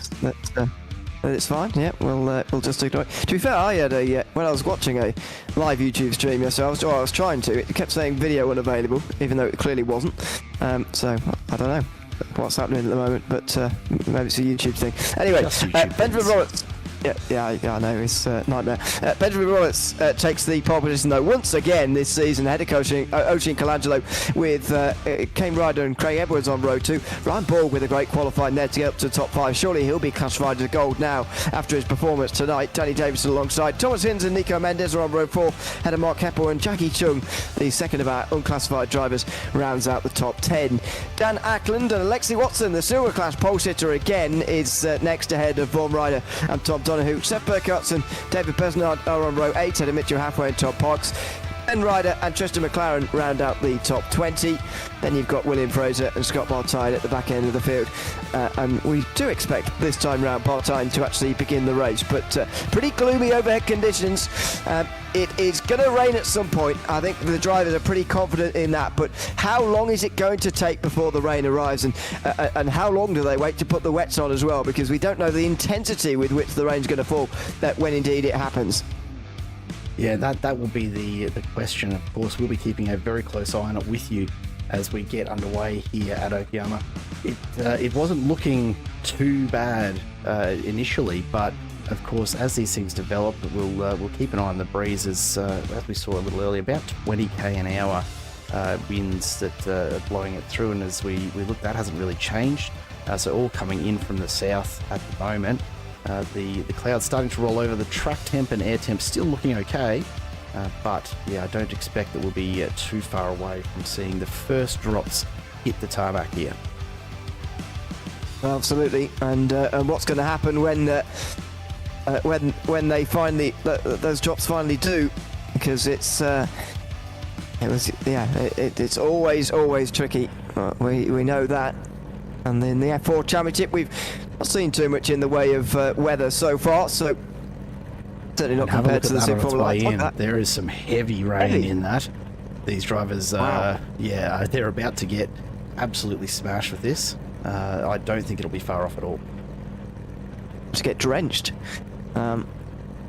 It's fine. Yeah, we'll just ignore it. To be fair, I had when I was watching a live YouTube stream yesterday, I was trying to. It kept saying video unavailable, even though it clearly wasn't. So I don't know what's happening at the moment, but maybe it's a YouTube thing. Anyway, Benjamin Roberts. I know, it's a nightmare. Benjamin Roberts takes the pole position, though, once again this season, ahead of Ocean Colangelo with Kane Ryder and Craig Edwards on row 2. Ryan Ball with a great qualifying there to get up to the top 5. Surely he'll be classified as gold now after his performance tonight. Danny Davidson alongside. Thomas Hinz and Nico Mendes are on row 4, ahead of Mark Heppel, and Jackie Chung, the second of our unclassified drivers, rounds out the top 10. Dan Ackland and Alexi Watson, the silver class pole sitter again, is next ahead of Vaughan Ryder and Tom Donahue. Seth Burkhardt and David Pesnard are on row 8, ahead of Mitchell Halfway and Todd Parks. Ben Ryder and Tristan McLaren round out the top 20. Then you've got William Fraser and Scott Bartine at the back end of the field. And we do expect this time round Bartine to actually begin the race. But pretty gloomy overhead conditions. It is going to rain at some point. I think the drivers are pretty confident in that. But how long is it going to take before the rain arrives? And how long do they wait to put the wets on as well? Because we don't know the intensity with which the rain's going to fall when indeed it happens. Yeah, that will be the question. Of course, we'll be keeping a very close eye on it with you as we get underway here at Okayama. It wasn't looking too bad initially, but of course, as these things develop, we'll keep an eye on the breezes. As we saw a little earlier, about 20k an hour winds that are blowing it through, and as we look, that hasn't really changed. So all coming in from the south at the moment. The clouds starting to roll over. The track temp and air temp still looking okay, but yeah, I don't expect that we'll be too far away from seeing the first drops hit the tarmac here. Absolutely, and what's going to happen when they finally those drops finally do, because it's always tricky. We know that. And in the F4 Championship, we've not seen too much in the way of weather so far, so certainly not compared to the Super Formula One. There is some heavy rain in that. These drivers, they're about to get absolutely smashed with this. I don't think it'll be far off at all. Just get drenched.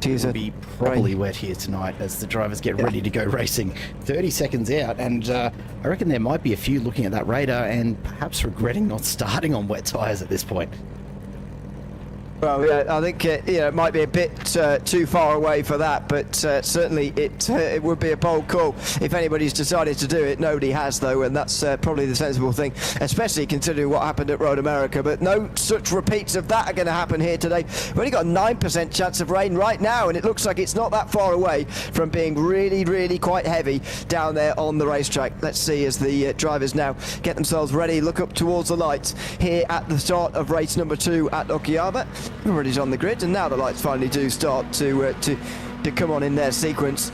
It'll be properly wet here tonight as the drivers get ready to go racing. 30 seconds out, and I reckon there might be a few looking at that radar and perhaps regretting not starting on wet tyres at this point. Well, yeah, I think it might be a bit too far away for that, but certainly it would be a bold call if anybody's decided to do it. Nobody has, though, and that's probably the sensible thing, especially considering what happened at Road America. But no such repeats of that are going to happen here today. We've only got a 9% chance of rain right now, and it looks like it's not that far away from being really, really quite heavy down there on the racetrack. Let's see as the drivers now get themselves ready, look up towards the lights here at the start of race number 2 at Okayama. Everybody's on the grid, and now the lights finally do start to come on in their sequence.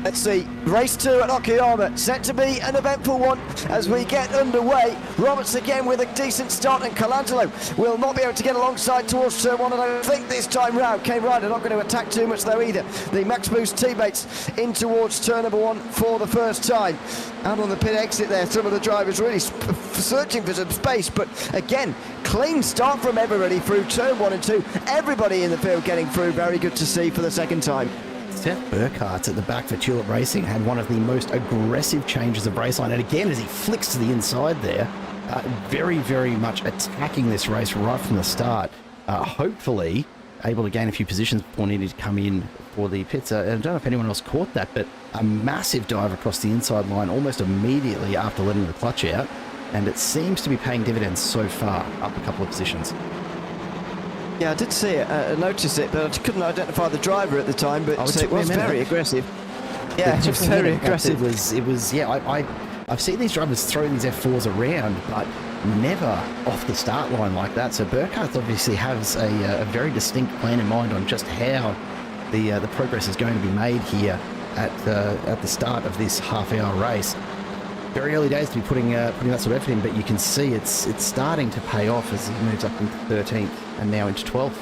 Let's see, race 2 at Okayama, set to be an eventful one as we get underway. Roberts again with a decent start, and Colangelo will not be able to get alongside towards turn 1, and I don't think this time round Kane Ryder not going to attack too much though either. The Max Boost teammates in towards turn number 1 for the first time. Out on the pit exit there, some of the drivers really searching for some space, but again, clean start from everybody through turn 1 and 2. Everybody in the field getting through, very good to see for the second time. Seth Burkhardt at the back for Tulip Racing had one of the most aggressive changes of race line, and again as he flicks to the inside there, very, very much attacking this race right from the start. Hopefully able to gain a few positions before needing to come in for the pits. I don't know if anyone else caught that, but a massive dive across the inside line almost immediately after letting the clutch out, and it seems to be paying dividends so far, up a couple of positions. Yeah, I did see it, notice it, but I couldn't identify the driver at the time, but it was very aggressive. Yeah, it was very aggressive. I've seen these drivers throw these F4s around, but never off the start line like that. So Burkhardt obviously has a very distinct plan in mind on just how the progress is going to be made here at the start of this half-hour race. Very early days to be putting that sort of effort in, but you can see it's starting to pay off as he moves up into 13th and now into 12th.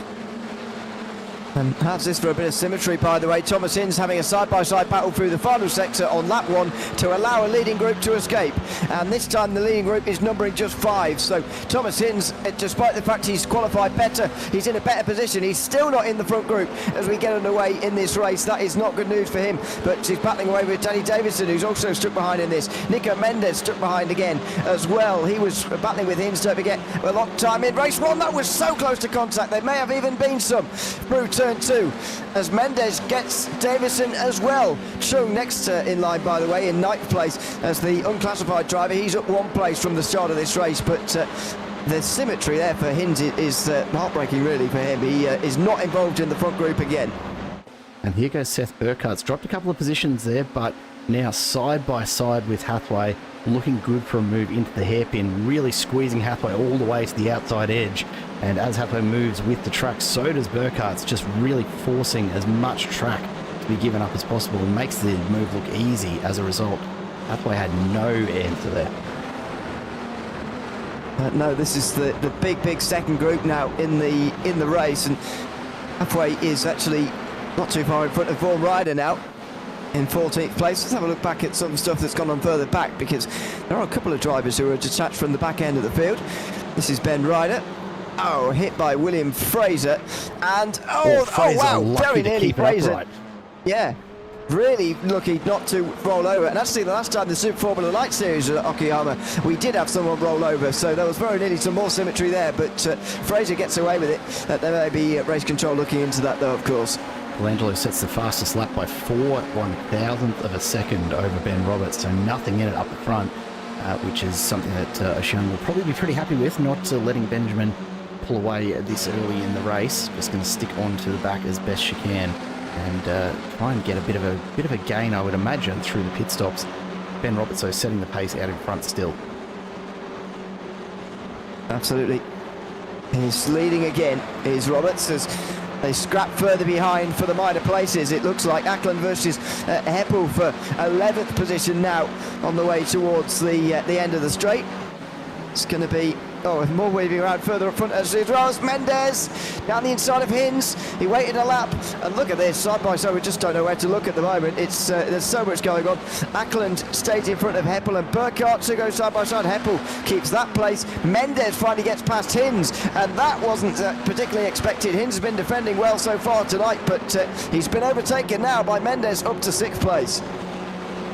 And has this for a bit of symmetry, by the way. Thomas Hinds having a side-by-side battle through the final sector on lap 1 to allow a leading group to escape. And this time the leading group is numbering just 5. So Thomas Hinds, despite the fact he's qualified better, he's in a better position. He's still not in the front group as we get underway in this race. That is not good news for him. But he's battling away with Danny Davison, who's also stuck behind in this. Nico Mendes stuck behind again as well. He was battling with Hinds, don't forget, a long time in race 1. That was so close to contact. There may have even been some through turn 2 as Mendes gets Davison as well. Chung next in line, by the way, in 9th place as the unclassified driver. He's up 1 place from the start of this race, but the symmetry there for Hinds is heartbreaking really for him. He is not involved in the front group again. And here goes Seth Burkhardt's dropped a couple of positions there, but now side by side with Hathaway, looking good for a move into the hairpin, really squeezing Hathaway all the way to the outside edge. And as Hathaway moves with the track, so does Burkhardt's, just really forcing as much track to be given up as possible and makes the move look easy as a result. Hathaway had no answer there. No, this is the big second group now in the race, and Hathaway is actually not too far in front of Vaughan Ryder now in 14th place. Let's have a look back at some stuff that's gone on further back, because there are a couple of drivers who are detached from the back end of the field. This is Ben Ryder. Oh, hit by William Fraser, and Fraser, wow, very to nearly keep it Fraser. upright. Yeah, really lucky not to roll over. And actually, the last time the Super Formula Light Series at Okayama, we did have someone roll over, so there was very nearly some more symmetry there. But Fraser gets away with it. There may be race control looking into that, though, of course. Colangelo sets the fastest lap by 4/1000th of a second over Ben Roberts, so nothing in it up the front, which is something that Ocean will probably be pretty happy with, not letting Benjamin pull away this early in the race. Just going to stick on to the back as best she can and try and get a bit of a gain, I would imagine, through the pit stops. Ben Roberts, though, setting the pace out in front still. Absolutely. He's leading again, is Roberts, as they scrap further behind for the minor places. It looks like Ackland versus Heppel for 11th position now on the way towards the end of the straight. It's going to be more waving around further up front as well as Mendes down the inside of Hinds. He waited a lap, and look at this, side by side. We just don't know where to look at the moment. It's there's so much going on. Ackland stays in front of Heppel, and Burkhardt to go side by side. Heppel keeps that place. Mendes finally gets past Hinds, and that wasn't particularly expected. Hinds has been defending well so far tonight, but he's been overtaken now by Mendes up to 6th place.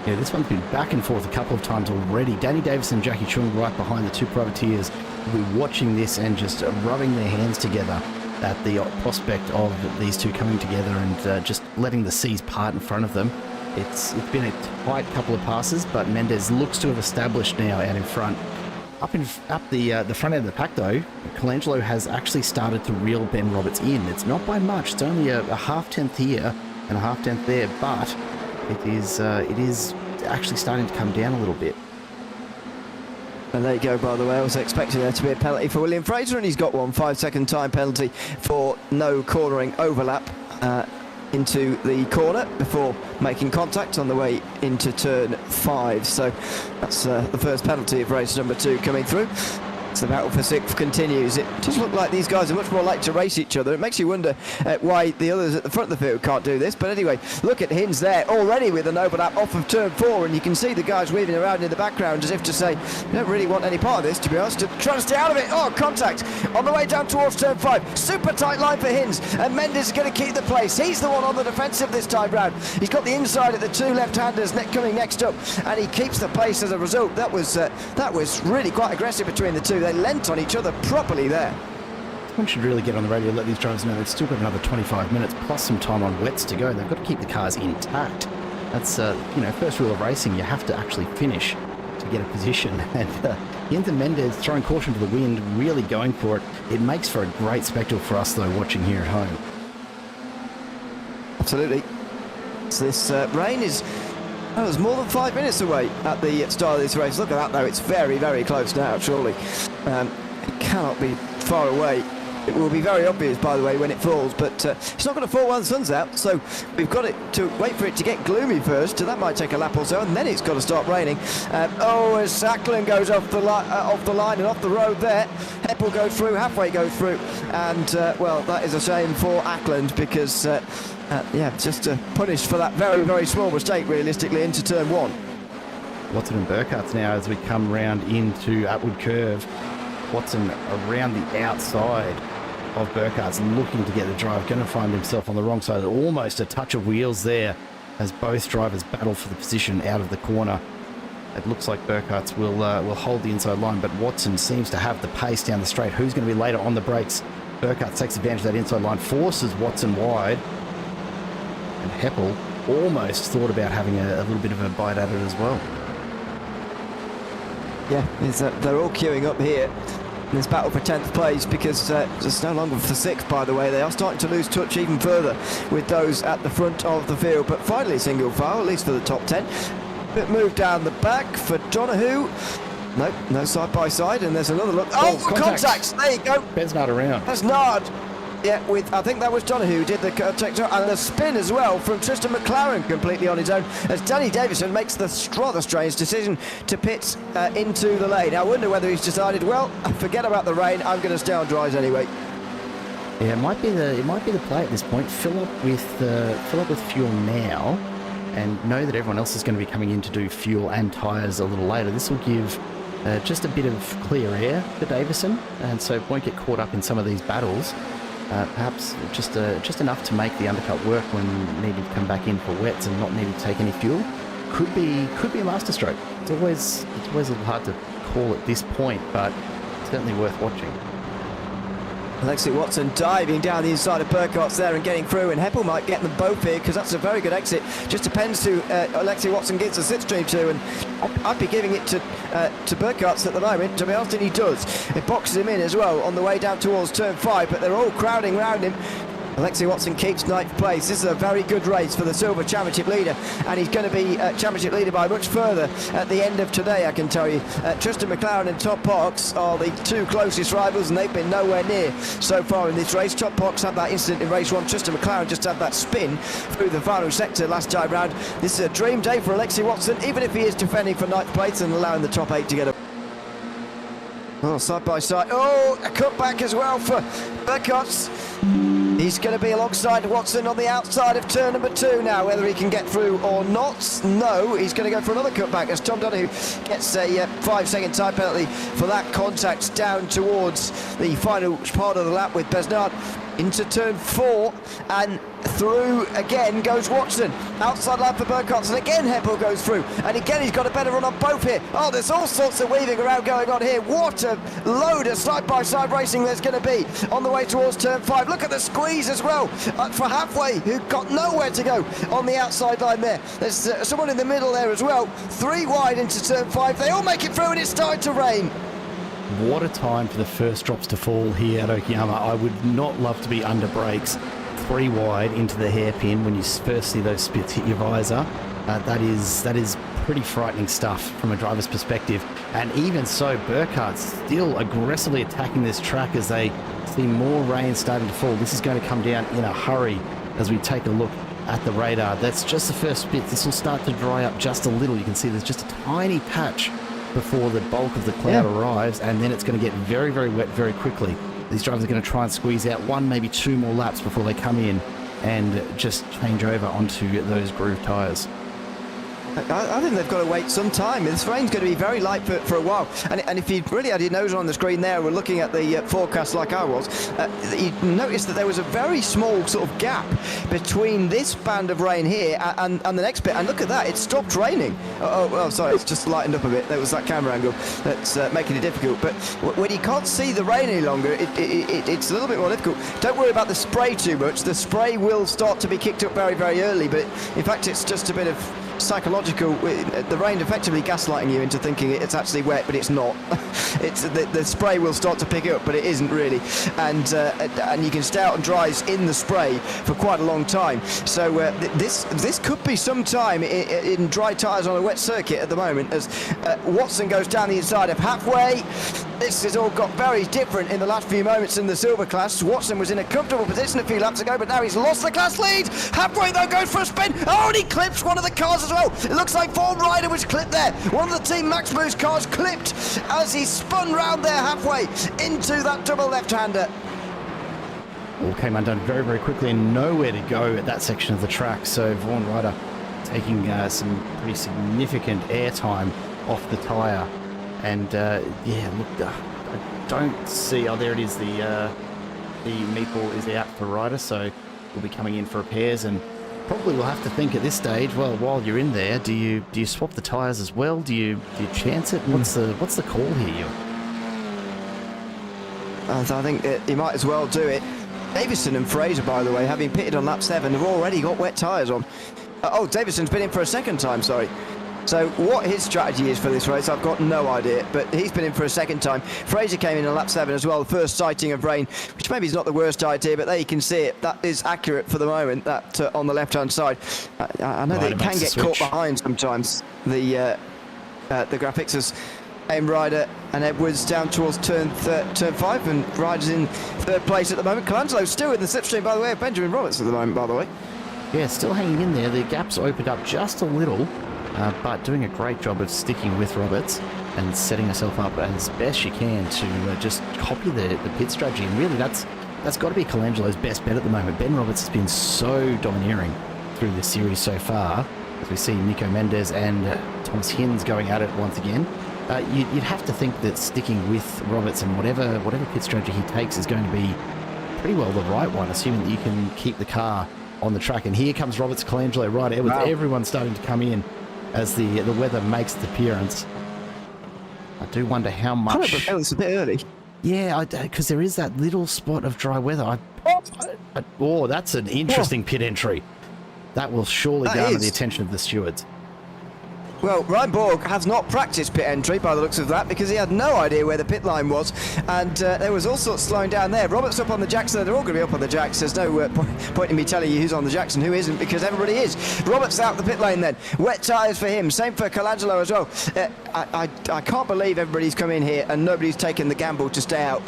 Yeah, this one's been back and forth a couple of times already. Danny Davison and Jackie Chung right behind the two privateers will be watching this and just rubbing their hands together at the prospect of these two coming together and just letting the seas part in front of them. It's been a tight couple of passes, but Mendes looks to have established now out in front. Up the front end of the pack, though, Colangelo has actually started to reel Ben Roberts in. It's not by much. It's only a half-tenth here and a half-tenth there, but it is actually starting to come down a little bit. And there you go, by the way. I was expecting there to be a penalty for William Fraser, and he's got one. 5-second time penalty for no cornering overlap into the corner before making contact on the way into turn 5. So that's the first penalty of race number 2 coming through. The battle for 6th continues. It does look like these guys are much more likely to race each other. It makes you wonder why the others at the front of the field can't do this. But anyway, look at Hinds there already with an overlap off of turn 4, and you can see the guys weaving around in the background as if to say, we don't really want any part of this, to be honest. To try to stay out of it. Oh, contact on the way down towards turn 5. Super tight line for Hinds, and Mendes is going to keep the place. He's the one on the defensive this time round. He's got the inside at the two left-handers coming next up, and he keeps the place as a result. That was really quite aggressive between the two. They lent on each other properly there. One should really get on the radio and let these drivers know they've still got another 25 minutes plus some time on wets to go. They've got to keep the cars intact. That's first rule of racing. You have to actually finish to get a position. And Hinds and Mendes throwing caution to the wind, really going for it. It makes for a great spectacle for us, though, watching here at home. Absolutely. So this rain is... Oh, it's more than 5 minutes away at the start of this race. Look at that, though. It's very, very close now, surely. It cannot be far away It will be very obvious, by the way, when it falls, but it's not going to fall while the sun's out, so we've got to wait for it to get gloomy first, so that might take a lap or so, and then it's got to start raining. As Ackland goes off the line and off the road there, Heppel goes through, halfway goes through, and, well, that is a shame for Ackland, because, just punished for that very, very small mistake, realistically, into turn 1. Watson and Burkhardt now as we come round into upward curve. Watson around the outside of Burkhardt's looking to get the drive, going to find himself on the wrong side. Almost a touch of wheels there as both drivers battle for the position out of the corner. It looks like Burkhardt's will hold the inside line, but Watson seems to have the pace down the straight. Who's going to be later on the brakes? Burkhardt takes advantage of that inside line, forces Watson wide, and Heppel almost thought about having a little bit of a bite at it as well. Yeah, they're all queuing up here in this battle for 10th place, because it's no longer for 6th, by the way. They are starting to lose touch even further with those at the front of the field, but finally single file, at least for the top 10. Bit move down the back for Donahue. Nope, no side by side, and there's another look. Oh, contacts! There you go. Besnard around. Besnard. Yeah, I think that was Donahue who did the contact, and the spin as well from Tristan McLaren completely on his own, as Danny Davison makes the rather strange decision to pit into the lane. I wonder whether he's decided, well, forget about the rain, I'm going to stay on dries anyway. Yeah, it might be the play at this point. Fill up with fuel now, and know that everyone else is going to be coming in to do fuel and tyres a little later. This will give just a bit of clear air for Davison, and so won't get caught up in some of these battles. Perhaps just enough to make the undercut work when needed to come back in for wets and not needed to take any fuel. Could be a masterstroke. It's always a little hard to call at this point, but certainly worth watching. Alexi Watson diving down the inside of Burkhardt's there and getting through, and Heppel might get them both here, because that's a very good exit. Just depends who Alexi Watson gives the slipstream to, and I'd be giving it to Burkhardt's at the moment, to be honest, and he does. It boxes him in as well on the way down towards turn 5, but they're all crowding around him. Alexi Watson keeps 9th place. This is a very good race for the Silver Championship leader, and he's going to be Championship leader by much further at the end of today, I can tell you. Tristan McLaren and Top Box are the two closest rivals, and they've been nowhere near so far in this race. Top Box had that incident in race 1. Tristan McLaren just had that spin through the final sector last time round. This is a dream day for Alexi Watson, even if he is defending for 9th place and allowing the top 8 to get up. Oh, side by side. Oh, a cutback as well for Burkhardt's. He's going to be alongside Watson on the outside of turn number 2 now, whether he can get through or not. No, he's going to go for another cutback as Tom Donahue gets a 5-second time penalty for that contact down towards the final part of the lap with Besnard. Into turn 4, and through again goes Watson. Outside line for Burkhardt's, and again Heppel goes through, and again he's got a better run on both here. Oh, there's all sorts of weaving around going on here. What a load of side-by-side racing there's going to be on the way towards turn 5. Look at the squeeze as well for Halfway, who got nowhere to go on the outside line there. There's someone in the middle there as well. 3 wide into turn 5. They all make it through, and it's starting to rain. What a time for the first drops to fall here at Okayama. I would not love to be under brakes 3 wide into the hairpin when you first see those spits hit your visor. That is pretty frightening stuff from a driver's perspective. And even so, Burkhardt's still aggressively attacking this track as they see more rain starting to fall. This is going to come down in a hurry as we take a look at the radar. That's just the first spit. This will start to dry up just a little. You can see there's just a tiny patch before the bulk of the cloud arrives, and then it's going to get very, very wet very quickly. These drivers are going to try and squeeze out 1, maybe 2 more laps before they come in and just change over onto those groove tyres. I think they've got to wait some time. This rain's going to be very light for a while. And if you really had your nose on the screen there, we're looking at the forecast like I was, you noticed that there was a very small sort of gap between this band of rain here and the next bit. And look at that, it stopped raining. Oh, sorry, it's just lightened up a bit. There was that camera angle that's making it difficult. But when you can't see the rain any longer, it's a little bit more difficult. Don't worry about the spray too much. The spray will start to be kicked up very, very early. But in fact, it's just a bit of psychological. The rain effectively gaslighting you into thinking it's actually wet, but it's not. It's the spray will start to pick it up, but it isn't really, and you can stay out on dries in the spray for quite a long time. So this could be some time in dry tyres on a wet circuit at the moment, as Watson goes down the inside of Halfway. This has all got very different in the last few moments in the silver class. Watson was in a comfortable position a few laps ago, but now he's lost the class lead. Halfway though, goes for a spin. Oh, and he clips one of the cars as well. It looks like Form Rider was clipped there. One of the Team Max Boost cars clipped as he spun round there halfway into that double left-hander. All came undone very, very quickly and nowhere to go at that section of the track. So Vaughan Ryder taking some pretty significant airtime off the tyre. And yeah, look, I don't see. Oh, there it is. The meatball is out for Ryder, so we'll be coming in for repairs. And probably we'll have to think at this stage. Well, while you're in there, do you swap the tyres as well? Do you chance it? What's the call here? I think you might as well do it. Davison and Fraser, by the way, having pitted on lap 7, have already got wet tyres on. Oh, Davison's been in for a second time. Sorry. So what his strategy is for this race, I've got no idea, but he's been in for a second time. Fraser came in on lap 7 as well, the first sighting of rain, which maybe is not the worst idea, but there you can see it. That is accurate for the moment, that on the left-hand side. I know that it can get caught behind sometimes, the graphics, as Ryder and Edwards down towards turn 5, and Ryder's in third place at the moment. Colangelo's still in the slipstream, by the way, of Benjamin Roberts at the moment, by the way. Yeah, still hanging in there. The gap's opened up just a little. But doing a great job of sticking with Roberts and setting herself up as best she can to just copy the pit strategy. And really, that's got to be Colangelo's best bet at the moment. Ben Roberts has been so domineering through this series so far, as we see Nico Mendes and Thomas Hinz going at it once again. You'd have to think that sticking with Roberts and whatever pit strategy he takes is going to be pretty well the right one, assuming that you can keep the car on the track. And here comes Roberts, Colangelo, Ryder, Edwards. Wow. Everyone's starting to come in as the weather makes its appearance. I do wonder how much... It's a bit early. Yeah, because there is that little spot of dry weather. Oh, that's an interesting pit entry. That will surely garner the attention of the stewards. Well, Ryan Borg has not practiced pit entry by the looks of that, because he had no idea where the pit line was, and there was all sorts slowing down there. Roberts up on the Jackson, they're all going to be up on the Jacks. There's no point in me telling you who's on the Jackson, who isn't, because everybody is. Roberts out the pit lane then. Wet tyres for him, same for Colangelo as well. I can't believe everybody's come in here and nobody's taken the gamble to stay out.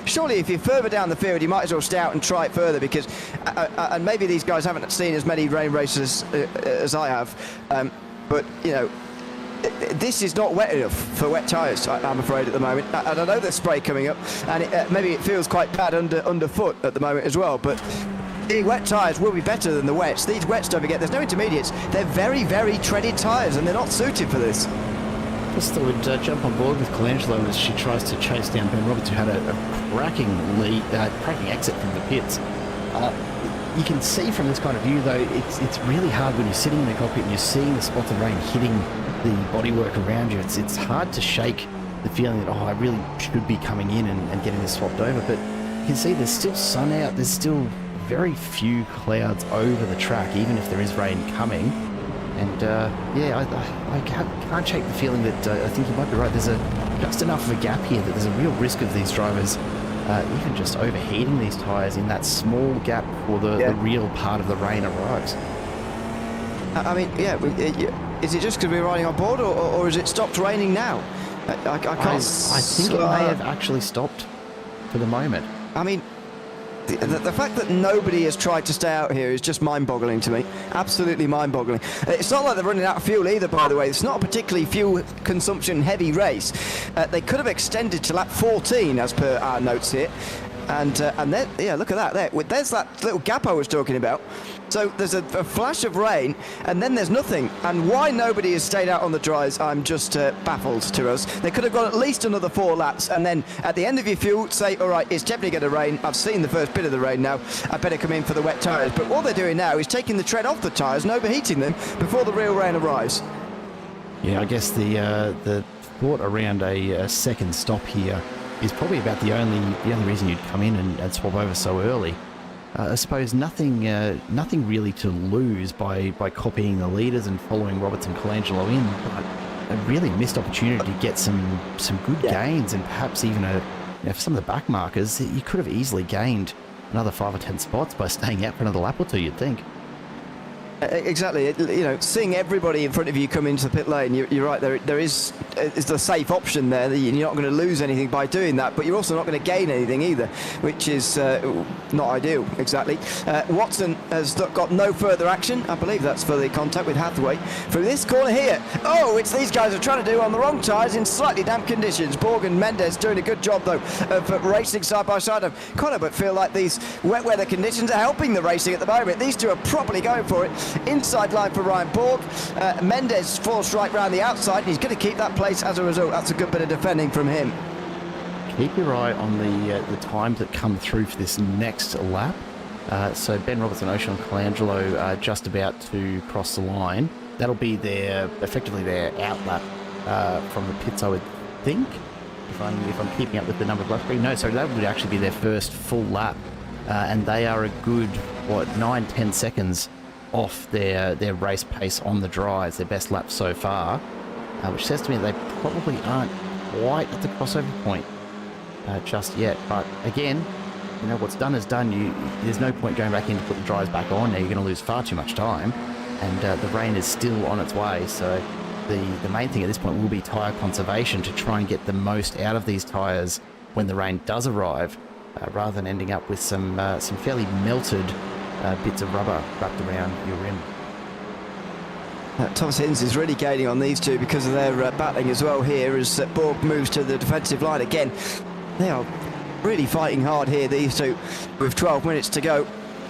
Surely if you're further down the field, you might as well stay out and try it further, because and maybe these guys haven't seen as many rain races as I have, but you know, this is not wet enough for wet tyres, I'm afraid, at the moment. And I know there's spray coming up, and maybe it feels quite bad underfoot at the moment as well, but the wet tyres will be better than the wets. These wets, don't forget, there's no intermediates. They're very, very treaded tyres, and they're not suited for this. Just thought we'd jump on board with Colangelo as she tries to chase down Ben Roberts, who had a cracking lead, cracking exit from the pits. You can see from this kind of view, though, it's really hard when you're sitting in the cockpit and you're seeing the spots of rain hitting the bodywork around you. It's hard to shake the feeling that, I really should be coming in and getting this swapped over. But you can see there's still sun out. There's still very few clouds over the track, even if there is rain coming. And I can't shake the feeling that I think you might be right. There's just enough of a gap here that there's a real risk of these drivers even just overheating these tyres in that small gap before the real part of the rain arrives. I mean, is it just because we're riding on board, or has it stopped raining now? I can't... I think it may have actually stopped for the moment. I mean, the fact that nobody has tried to stay out here is just mind-boggling to me. Absolutely mind-boggling. It's not like they're running out of fuel either, by the way. It's not a particularly fuel consumption-heavy race. They could have extended to lap 14, as per our notes here. And there, look at that. There's that little gap I was talking about. So there's a flash of rain, and then there's nothing. And why nobody has stayed out on the dries, I'm just baffled to us. They could have got at least another 4 laps, and then at the end of your fuel, say, all right, it's definitely going to rain. I've seen the first bit of the rain now. I better come in for the wet tyres. But what they're doing now is taking the tread off the tyres and overheating them before the real rain arrives. Yeah, I guess the thought around a second stop here is probably about the only reason you'd come in and swap over so early. I suppose nothing really to lose by copying the leaders and following Roberts and Colangelo in, but a really missed opportunity to get some good gains, and perhaps even for some of the back markers, you could have easily gained another 5 or 10 spots by staying out for another lap or two, you'd think. Exactly. Seeing everybody in front of you come into the pit lane, you're right. There is the safe option there. You're not going to lose anything by doing that, but you're also not going to gain anything either, which is not ideal. Exactly. Watson has got no further action. I believe that's for the contact with Hathaway through this corner here. Oh, it's these guys are trying to do on the wrong tyres in slightly damp conditions. Borg and Mendes doing a good job though of racing side by side. I kind of feel like these wet weather conditions are helping the racing at the moment. These two are properly going for it. Inside line for Ryan Borg. Mendes forced right round the outside, and he's going to keep that place as a result. That's a good bit of defending from him. Keep your eye on the times that come through for this next lap. So Ben Robertson, Ocean Colangelo are just about to cross the line. That'll be effectively their out lap from the pits, I would think, if I'm keeping up with the number of laps. No, sorry, that would actually be their first full lap, and they are a good 9-10 seconds off their race pace on the dries, their best lap so far, which says to me they probably aren't quite at the crossover point just yet. But again, what's done is done. There's no point going back in to put the dries back on. Now you're going to lose far too much time, and the rain is still on its way. So the main thing at this point will be tyre conservation to try and get the most out of these tyres when the rain does arrive, rather than ending up with some fairly melted bits of rubber wrapped around your rim. Thomas Hinz is really gaining on these two because of their battling as well here as Borg moves to the defensive line again. They are really fighting hard here, these two, with 12 minutes to go.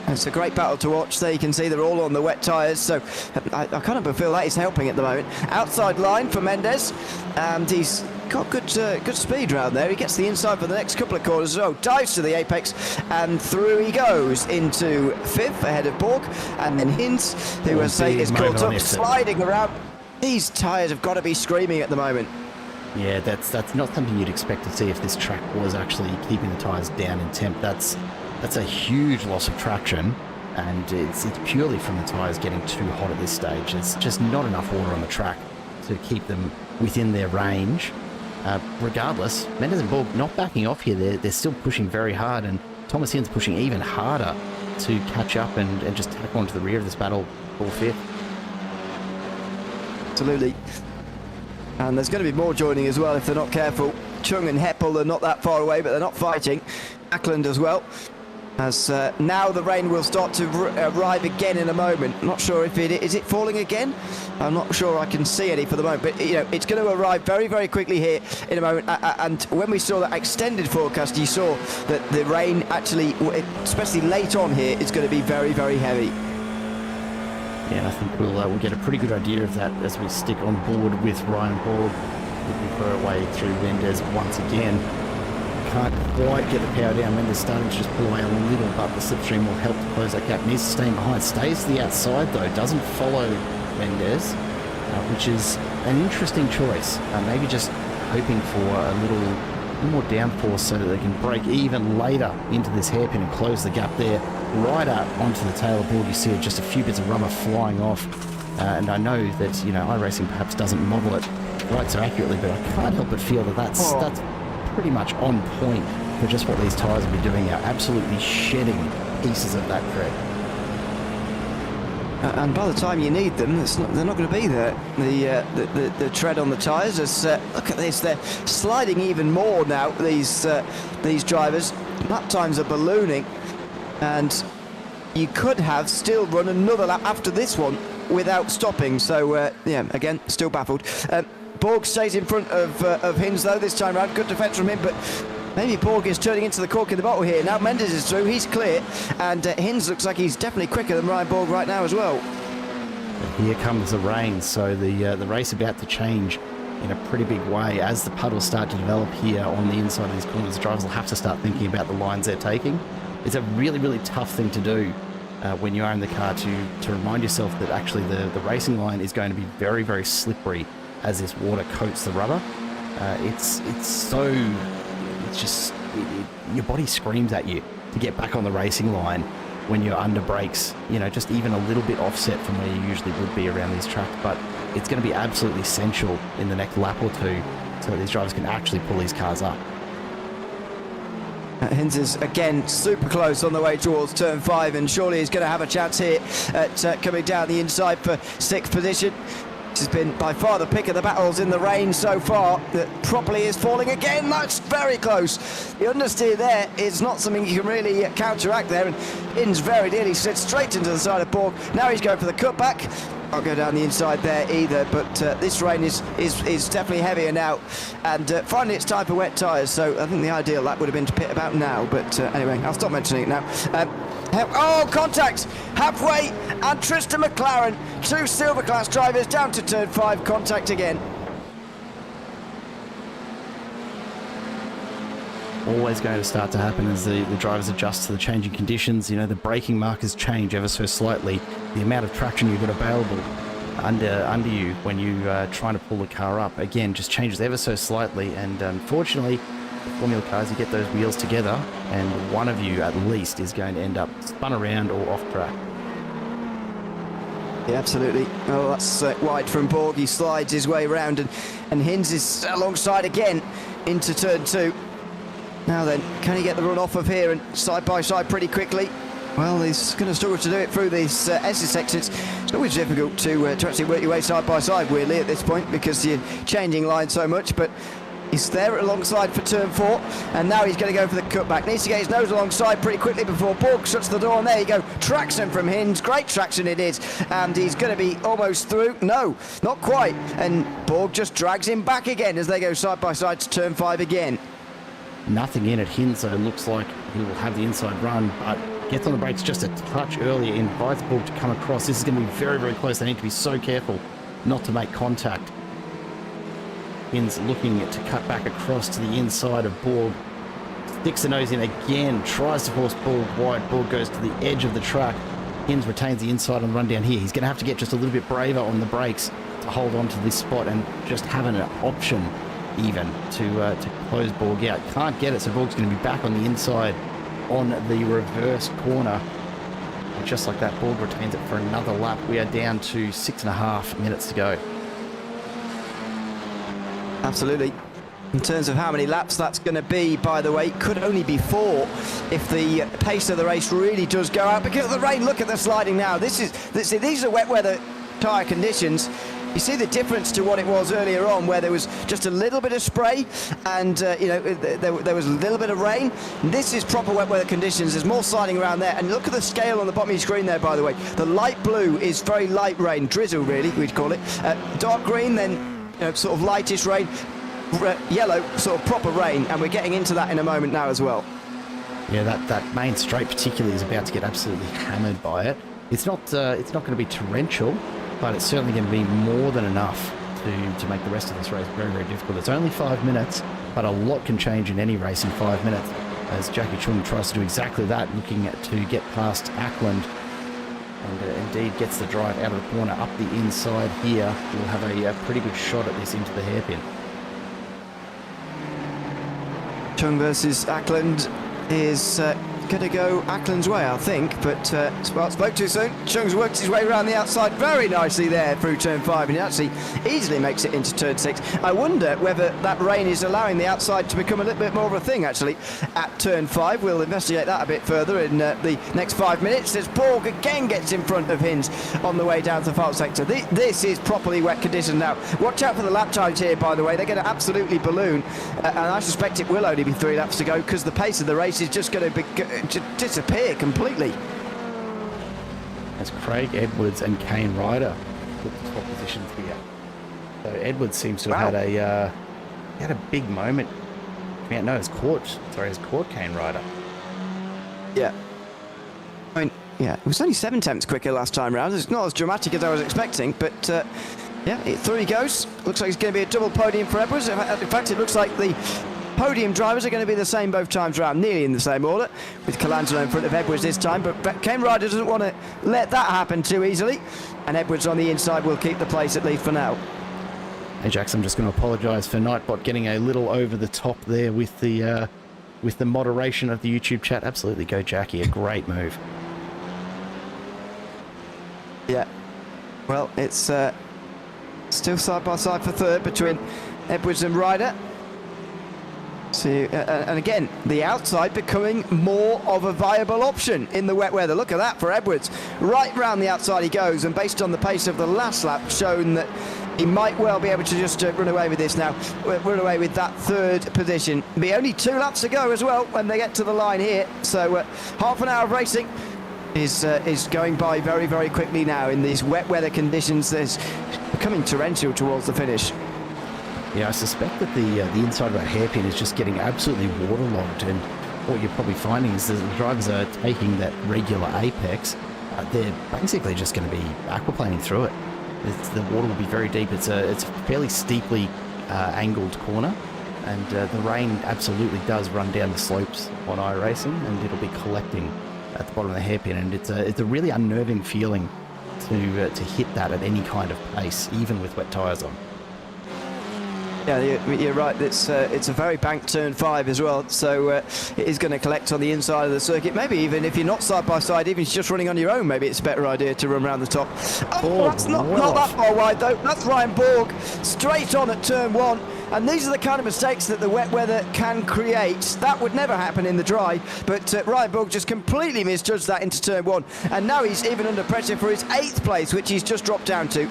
It's a great battle to watch. There you can see they're all on the wet tyres, so I kind of feel that is helping at the moment. Outside line for Mendes, and he's got good speed round there. He gets the inside for the next couple of corners as well, dives to the apex, and through he goes into fifth ahead of Borg, and then Hinz, who I say is caught up, sliding around. These tyres have got to be screaming at the moment. Yeah, that's not something you'd expect to see if this track was actually keeping the tyres down in temp. That's a huge loss of traction, and it's purely from the tyres getting too hot at this stage. There's just not enough water on the track to keep them within their range. Regardless, Mendes and Borg not backing off here. They're still pushing very hard, and Thomas Hinz pushing even harder to catch up and just tack on to the rear of this battle for fifth. Absolutely. And there's going to be more joining as well if they're not careful. Chung and Heppel are not that far away, but they're not fighting. Ackland as well. As now the rain will start to arrive again in a moment. I'm not sure if is it falling again? I'm not sure I can see any for the moment, but it's going to arrive very, very quickly here in a moment. And when we saw that extended forecast, you saw that the rain actually, especially late on here, is going to be very, very heavy. Yeah, and I think we'll get a pretty good idea of that as we stick on board with Ryan Borg, looking for a way through Mendes once again. Can't quite get the power down. Mendes starting to just pull away a little, but the slipstream will help to close that gap. Needs to stay behind. Stays to the outside though, doesn't follow Mendes, which is an interesting choice. Maybe just hoping for a little more downforce so that they can break even later into this hairpin and close the gap there. Right up onto the tail of Borg, you see just a few bits of rubber flying off. And I know that, iRacing perhaps doesn't model it quite so accurately, but I can't help but feel that that's pretty much on point for just what these tyres will be doing now, absolutely shedding pieces of that tread. And by the time you need them, they're not going to be there. The tread on the tyres is look at this, they're sliding even more now, these drivers. Lap times are ballooning, and you could have still run another lap after this one without stopping. So yeah, again, still baffled. Borg stays in front of Hinz though this time round. Good defence from him, but maybe Borg is turning into the cork in the bottle here. Now Mendes is through, he's clear, and Hinz looks like he's definitely quicker than Ryan Borg right now as well. And here comes the rain, so the race about to change in a pretty big way. As the puddles start to develop here on the inside of these corners, the drivers will have to start thinking about the lines they're taking. It's a really, really tough thing to do when you are in the car to remind yourself that actually the racing line is going to be very, very slippery as this water coats the rubber. Your body screams at you to get back on the racing line when you're under brakes, just even a little bit offset from where you usually would be around these tracks. But it's going to be absolutely essential in the next lap or two so that these drivers can actually pull these cars up. Hinz is again super close on the way towards turn 5, and surely he's going to have a chance here at coming down the inside for 6th position. This has been by far the pick of the battles in the rain so far. That properly is falling again. That's very close. The understeer there is not something you can really counteract there, and Hinz very nearly slid straight into the side of Borg. Now he's going for the cutback. Can't go down the inside there either, but this rain is definitely heavier now, and finally it's time for wet tyres, so I think the ideal lap would have been to pit about now, but anyway, I'll stop mentioning it now. Oh, contact halfway, and Tristan McLaren, 2 silver class drivers down to turn 5, contact again. Always going to start to happen as the drivers adjust to the changing conditions. You know, the braking markers change ever so slightly. The amount of traction you've got available under you when you're trying to pull the car up, again, just changes ever so slightly. And unfortunately, Formula cars, you get those wheels together, and one of you at least is going to end up spun around or off track. Yeah, absolutely. Oh, that's wide from Borg. He slides his way around, and Hinz is alongside again into turn 2. Now then, can he get the run off of here and side by side pretty quickly? Well, he's going to struggle to do it through these S's sections. It's always difficult to actually work your way side by side, weirdly, at this point, because you're changing line so much, but he's there alongside for turn 4, and now he's going to go for the cutback. Needs to get his nose alongside pretty quickly before Borg shuts the door, and there you go. Traction from Hinz, great traction it is, and he's going to be almost through. No, not quite, and Borg just drags him back again as they go side by side to turn 5 again. Nothing in at Hinz, so it looks like he will have the inside run, but gets on the brakes just a touch earlier, invites Borg to come across. This is going to be very, very close. They need to be so careful not to make contact. Hinz looking to cut back across to the inside of Borg. Sticks the nose in again, tries to force Borg wide. Borg goes to the edge of the track. Hinz retains the inside on the run down here. He's going to have to get just a little bit braver on the brakes to hold on to this spot and just have an option even to close Borg out. Can't get it, so Borg's going to be back on the inside on the reverse corner. And just like that, Borg retains it for another lap. We are down to 6.5 minutes to go. Absolutely. In terms of how many laps that's going to be, by the way, could only be 4 if the pace of the race really does go out because of the rain. Look at the sliding now. These are wet weather tyre conditions. You see the difference to what it was earlier on, where there was just a little bit of spray and there was a little bit of rain. This is proper wet weather conditions. There's more sliding around there, and look at the scale on the bottom of your screen there, by the way. The light blue is very light rain, drizzle really we'd call it. Dark green, then sort of lightish rain. Yellow, sort of proper rain, and we're getting into that in a moment now as well. Yeah, that main straight particularly is about to get absolutely hammered by it. It's not going to be torrential, but it's certainly going to be more than enough to make the rest of this race very, very difficult. It's only 5 minutes, but a lot can change in any race in 5 minutes, as Jackie Chung tries to do exactly that, looking to get past Ackland, and indeed gets the drive out of the corner up the inside here. We'll have a pretty good shot at this into the hairpin. Chung versus Ackland is going to go Ackland's way, I think, but spoke too soon. Chung's worked his way around the outside very nicely there through turn 5, and he actually easily makes it into turn 6. I wonder whether that rain is allowing the outside to become a little bit more of a thing, actually, at turn 5. We'll investigate that a bit further in the next 5 minutes as Borg again gets in front of Hinz on the way down to the final sector. This is properly wet conditions now. Watch out for the lap times here, by the way. They're going to absolutely balloon, and I suspect it will only be 3 laps to go because the pace of the race is just going to disappear completely. As Craig Edwards and Kane Ryder took the top positions here. So Edwards seems to have had a big moment. It's caught Kane Ryder. Yeah. I mean, yeah, it was only 7 tenths quicker last time round. It's not as dramatic as I was expecting, but through he goes. Looks like it's going to be a double podium for Edwards. In fact, it looks like the podium drivers are going to be the same both times round, nearly in the same order, with Colangelo in front of Edwards this time, but Kane Ryder doesn't want to let that happen too easily, and Edwards on the inside will keep the place at least for now. Hey Jax, I'm just going to apologise for Nightbot getting a little over the top there with the moderation of the YouTube chat. Absolutely, go Jackie, a great move. Yeah, well, it's still side by side for third between Edwards and Ryder. So, and again, the outside becoming more of a viable option in the wet weather. Look at that for Edwards. Right round the outside he goes, and based on the pace of the last lap, shown that he might well be able to just run away with this now. Run away with that third position. Be only 2 laps to go as well when they get to the line here. So half an hour of racing is going by very, very quickly now in these wet weather conditions. It's becoming torrential towards the finish. Yeah, I suspect that the inside of that hairpin is just getting absolutely waterlogged, and what you're probably finding is that the drivers are taking that regular apex. They're basically just going to be aquaplaning through it. The water will be very deep. It's a fairly steeply angled corner, and the rain absolutely does run down the slopes on iRacing, and it'll be collecting at the bottom of the hairpin, and it's a really unnerving feeling to hit that at any kind of pace, even with wet tyres on. Yeah, you're right. It's a very banked turn 5 as well, so it is going to collect on the inside of the circuit. Maybe even if you're not side by side, even if you're just running on your own, maybe it's a better idea to run around the top. Oh, that's not that far wide though. That's Ryan Borg straight on at turn 1. And these are the kind of mistakes that the wet weather can create. That would never happen in the dry, but Ryan Borg just completely misjudged that into turn 1. And now he's even under pressure for his 8th place, which he's just dropped down to.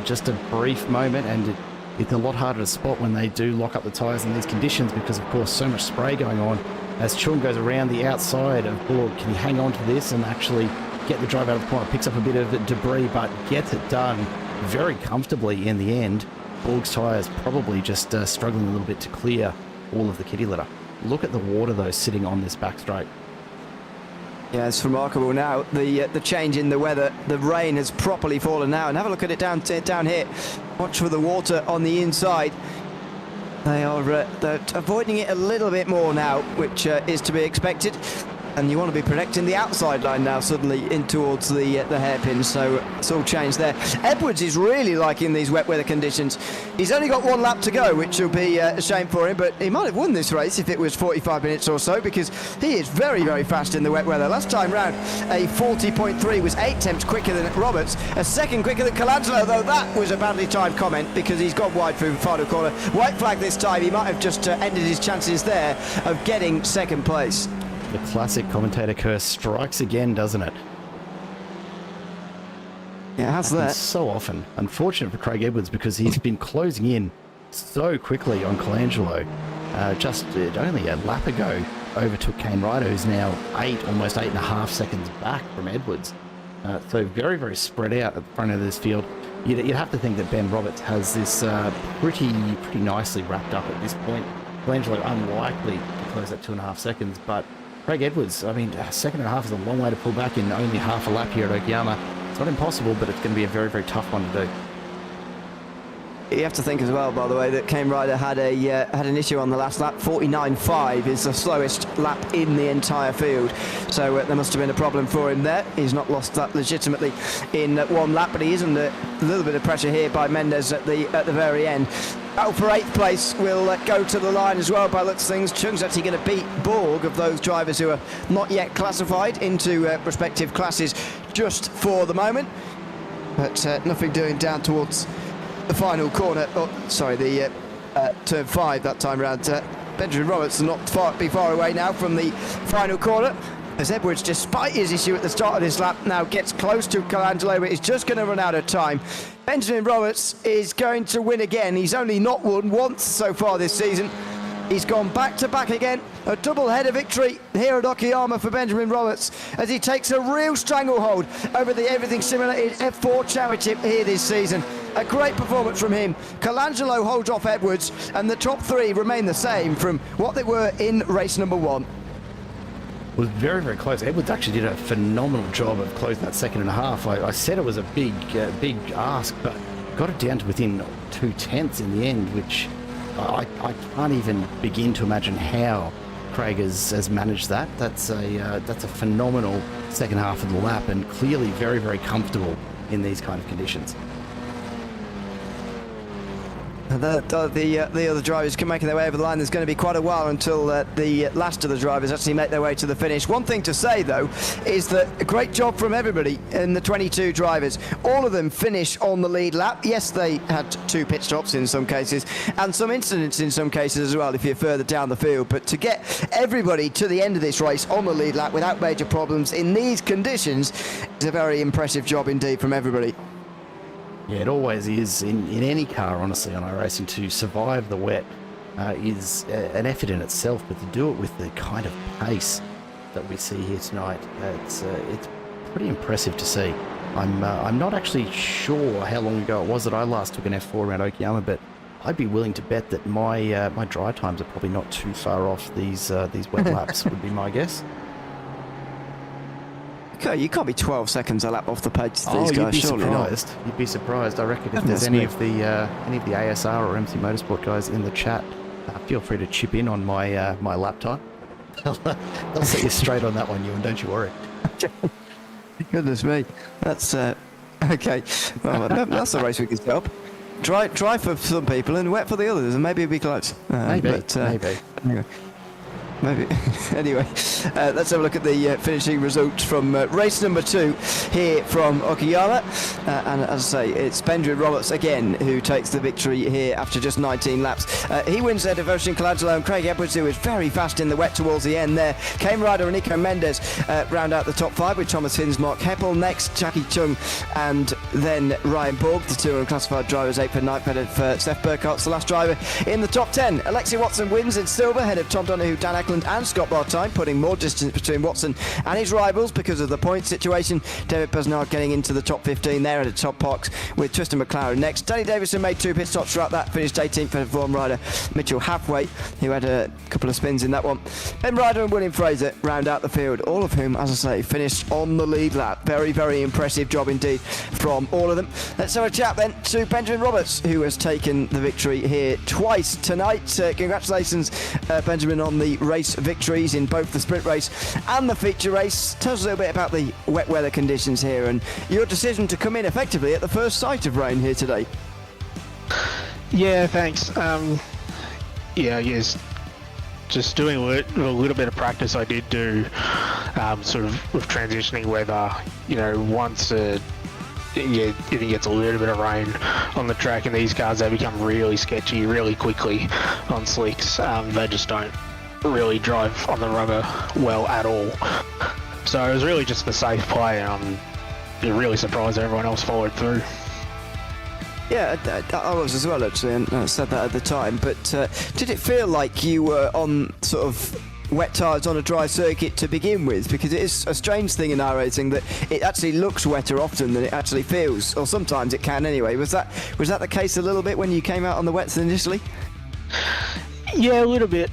Just a brief moment, and it's a lot harder to spot when they do lock up the tyres in these conditions, because of course so much spray going on. As Chung goes around the outside of Borg, can he hang on to this and actually get the drive out of the corner? Picks up a bit of debris, but gets it done very comfortably in the end. Borg's tyres probably just struggling a little bit to clear all of the kitty litter. Look at the water though sitting on this back straight. Yeah, it's remarkable now, the change in the weather. The rain has properly fallen now, and have a look at it down here. Watch for the water on the inside. They are they're avoiding it a little bit more now, which is to be expected. And you want to be protecting the outside line now suddenly in towards the hairpin, so it's all changed there. Edwards is really liking these wet weather conditions. He's only got 1 lap to go, which will be a shame for him, but he might have won this race if it was 45 minutes or so, because he is very, very fast in the wet weather. Last time round, a 40.3 was 8 tenths quicker than Roberts, a second quicker than Colangelo, though that was a badly timed comment because he's gone wide through the final corner. White flag this time. He might have just ended his chances there of getting second place. The classic commentator curse strikes again, doesn't it? Yeah, it has that. So often. Unfortunate for Craig Edwards, because he's been closing in so quickly on Colangelo. Just only a lap ago overtook Kane Ryder, who's now almost 8.5 seconds back from Edwards. So very, very spread out at the front of this field. You'd have to think that Ben Roberts has this pretty nicely wrapped up at this point. Colangelo unlikely to close at 2.5 seconds, but Craig Edwards, I mean, 1.5 seconds is a long way to pull back in only half a lap here at Okayama. It's not impossible, but it's going to be a very, very tough one to do. You have to think as well, by the way, that Kane Ryder had an issue on the last lap. 49.5 is the slowest lap in the entire field, so there must have been a problem for him there. He's not lost that legitimately in 1 lap, but he is under a little bit of pressure here by Mendes at the very end. Battle for 8th place will go to the line as well by looks of things. Chung's actually going to beat Borg of those drivers who are not yet classified into respective classes just for the moment, but nothing doing down towards the final corner. The turn 5 that time round. Benjamin Roberts will not be far away now from the final corner, as Edwards, despite his issue at the start of this lap, now gets close to Colangelo, but he's just going to run out of time. Benjamin Roberts is going to win again. He's only not won once so far this season. He's gone back-to-back again. A double-header victory here at Okayama for Benjamin Roberts, as he takes a real stranglehold over the Everything Simulated F4 Championship here this season. A great performance from him. Colangelo holds off Edwards, and the top 3 remain the same from what they were in race number 1. Was very, very close. Edwards actually did a phenomenal job of closing that 2.5. I said it was a big ask, but got it down to within 2 tenths in the end, which I can't even begin to imagine how Craig has managed that. That's a phenomenal second half of the lap, and clearly very, very comfortable in these kind of conditions. The other drivers can make their way over the line. There's going to be quite a while until the last of the drivers actually make their way to the finish. One thing to say, though, is that a great job from everybody in the 22 drivers. All of them finish on the lead lap. Yes, they had 2 pit stops in some cases, and some incidents in some cases as well if you're further down the field. But to get everybody to the end of this race on the lead lap without major problems in these conditions is a very impressive job indeed from everybody. Yeah, it always is in any car, honestly, on iRacing. To survive the wet is an effort in itself, but to do it with the kind of pace that we see here tonight, it's pretty impressive to see. I'm not actually sure how long ago it was that I last took an F4 around Okayama, but I'd be willing to bet that my dry times are probably not too far off these wet laps, would be my guess. Okay, you can't be 12 seconds a lap off the pace to these guys, surely not. You'd be surprised. I reckon if there's any of the ASR or MC Motorsport guys in the chat, feel free to chip in on my my lap time. They'll set you straight on that one, Ewan. Don't you worry. Goodness me, that's okay. Well, that's the race we can set up. Dry for some people and wet for the others, and maybe it'll be close. Maybe. Maybe. Anyway, let's have a look at the finishing results from race number 2 here from Okayama. And as I say, it's Benjamin Roberts again who takes the victory here after just 19 laps. He wins there to Ocean Colangelo and Craig Edwards, who was very fast in the wet towards the end there. Came Rider and Nico Mendes round out the top 5 with Thomas Hins, Mark Heppel next, Jackie Chung, and then Ryan Borg, the 2 unclassified drivers, 8 for 9 headed for Steph Burkhart's the last driver in the top 10. Alexia Watson wins in silver ahead of Tom Donahue, Dan Eklund and Scott Bartine, putting more distance between Watson and his rivals because of the point situation. David Besnard getting into the top 15 there at the top box with Tristan McLaren next. Danny Davison made 2 pit stops throughout that, finished 18th for form rider Mitchell Halfway, who had a couple of spins in that one. Ben Ryder and William Fraser round out the field, all of whom, as I say, finished on the lead lap. Very, very impressive job indeed from all of them. Let's have a chat then to Benjamin Roberts, who has taken the victory here twice tonight. Congratulations, Benjamin, on the race victories in both the sprint race and the feature race. Tell us a little bit about the wet weather conditions here and your decision to come in effectively at the first sight of rain here today. Yeah, thanks. Yes, just doing a little bit of practice I did do, sort of with transitioning weather. You know, once if it gets a little bit of rain on the track in these cars, they become really sketchy really quickly on slicks. They just don't really drive on the rubber well at all. So it was really just the safe play, and I'm really surprised everyone else followed through. Yeah, I was as well actually, and I said that at the time, but did it feel like you were on sort of wet tyres on a dry circuit to begin with? Because it is a strange thing in iRacing that it actually looks wetter often than it actually feels, or sometimes it can anyway. Was that the case a little bit when you came out on the wets initially? Yeah, a little bit.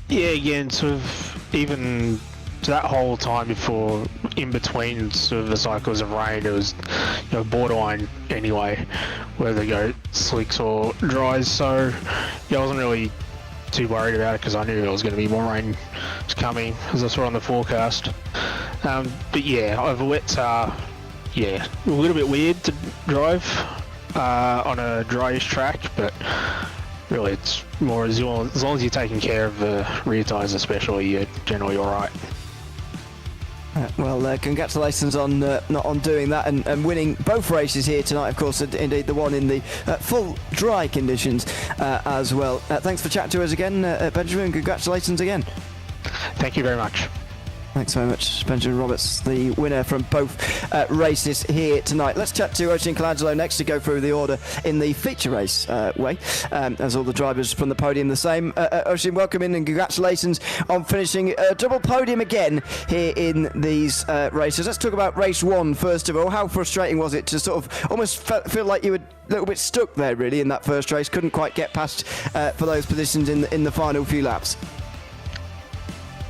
Yeah, again, sort of even that whole time before, in between sort of the cycles of rain, it was, you know, borderline anyway, whether they go slicks or dries. So yeah, I wasn't really too worried about it because I knew there was going to be more rain coming, as I saw on the forecast. But yeah, over wets are, yeah, a little bit weird to drive on a dryish track, but really it's more as long as you're taking care of the rear tyres especially, you're generally alright. Well, congratulations on not on doing that and winning both races here tonight, of course, indeed the one in the full dry conditions as well. Thanks for chatting to us again, Benjamin. Congratulations again. Thank you very much. Thanks very much, Benjamin Roberts, the winner from both races here tonight. Let's chat to Ocean Colangelo next to go through the order in the feature race way, as all the drivers from the podium the same. Ocean, welcome in and congratulations on finishing a double podium again here in these races. Let's talk about race 1 first of all. How frustrating was it to sort of almost feel like you were a little bit stuck there really in that first race, couldn't quite get past for those positions in the final few laps?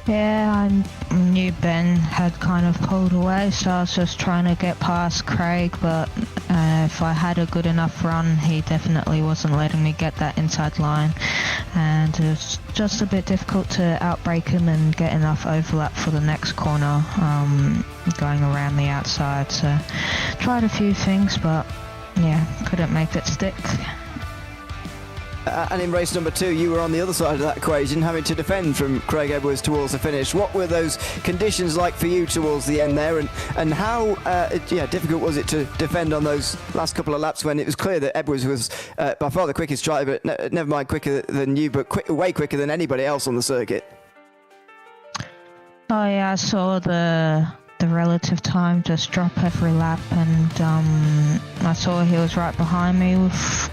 Yeah, I knew Ben had kind of pulled away, so I was just trying to get past Craig, but if I had a good enough run, he definitely wasn't letting me get that inside line, and it was just a bit difficult to outbrake him and get enough overlap for the next corner, going around the outside. So tried a few things, but yeah, couldn't make it stick. And in race number 2, you were on the other side of that equation, having to defend from Craig Edwards towards the finish. What were those conditions like for you towards the end there, and how difficult was it to defend on those last couple of laps when it was clear that Edwards was by far the quickest driver, never mind quicker than you, but way quicker than anybody else on the circuit? Oh yeah, I saw the relative time just drop every lap, and I saw he was right behind me with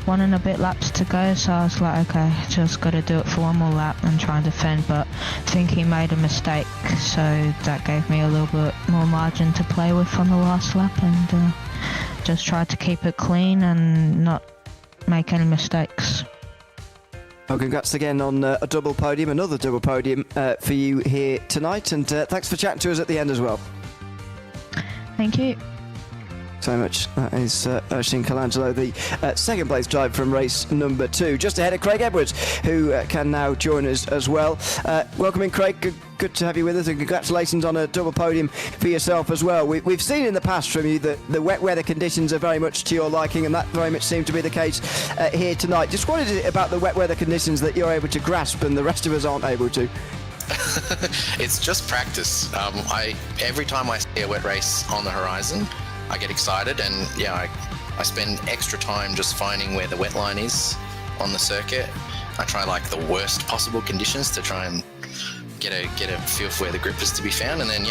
1 and a bit laps to go, so I was like, okay, just got to do it for one more lap and try and defend, but I think he made a mistake, so that gave me a little bit more margin to play with on the last lap, and just tried to keep it clean and not make any mistakes. Well, congrats again on a double podium, another double podium for you here tonight, and thanks for chatting to us at the end as well. Thank you. So much. That is Urshin Colangelo, the second place driver from race number 2, just ahead of Craig Edwards, who can now join us as well. Welcome in, Craig. Good to have you with us, and congratulations on a double podium for yourself as well. We've seen in the past from you that the wet weather conditions are very much to your liking, and that very much seemed to be the case here tonight. Just what is it about the wet weather conditions that you're able to grasp and the rest of us aren't able to? It's just practice. Every time I see a wet race on the horizon, I get excited, and I spend extra time just finding where the wet line is on the circuit. I try like the worst possible conditions to try and get a feel for where the grip is to be found, and then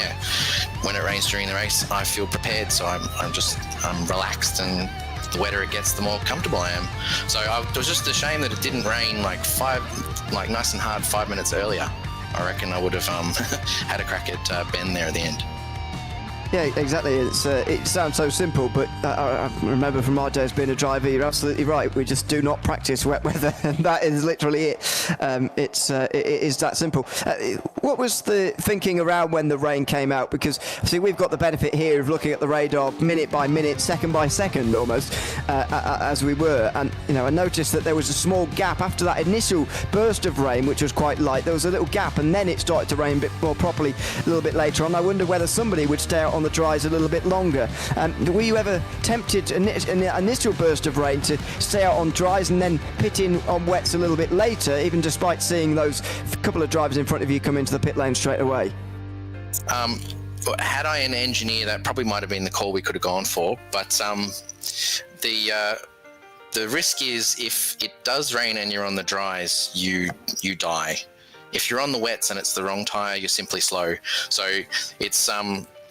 when it rains during the race, I feel prepared. So I'm relaxed, and the wetter it gets, the more comfortable I am. So it was just a shame that it didn't rain like nice and hard 5 minutes earlier. I reckon I would have had a crack at Ben there at the end. Yeah, exactly. It sounds so simple, but I remember from my days being a driver, you're absolutely right. We just do not practice wet weather, and that is literally it. It is that simple. What was the thinking around when the rain came out? Because see, we've got the benefit here of looking at the radar minute by minute, second by second, almost as we were. And I noticed that there was a small gap after that initial burst of rain, which was quite light. There was a little gap, and then it started to rain a bit more properly a little bit later on. I wonder whether somebody would stay out on the dries a little bit longer. Were you ever tempted in the initial burst of rain to stay out on dries and then pit in on wets a little bit later, even despite seeing those couple of drivers in front of you come into the pit lane straight away? Had I an engineer, that probably might have been the call we could have gone for, but the risk is if it does rain and you're on the dries, you die. If you're on the wets and it's the wrong tyre, you're simply slow. So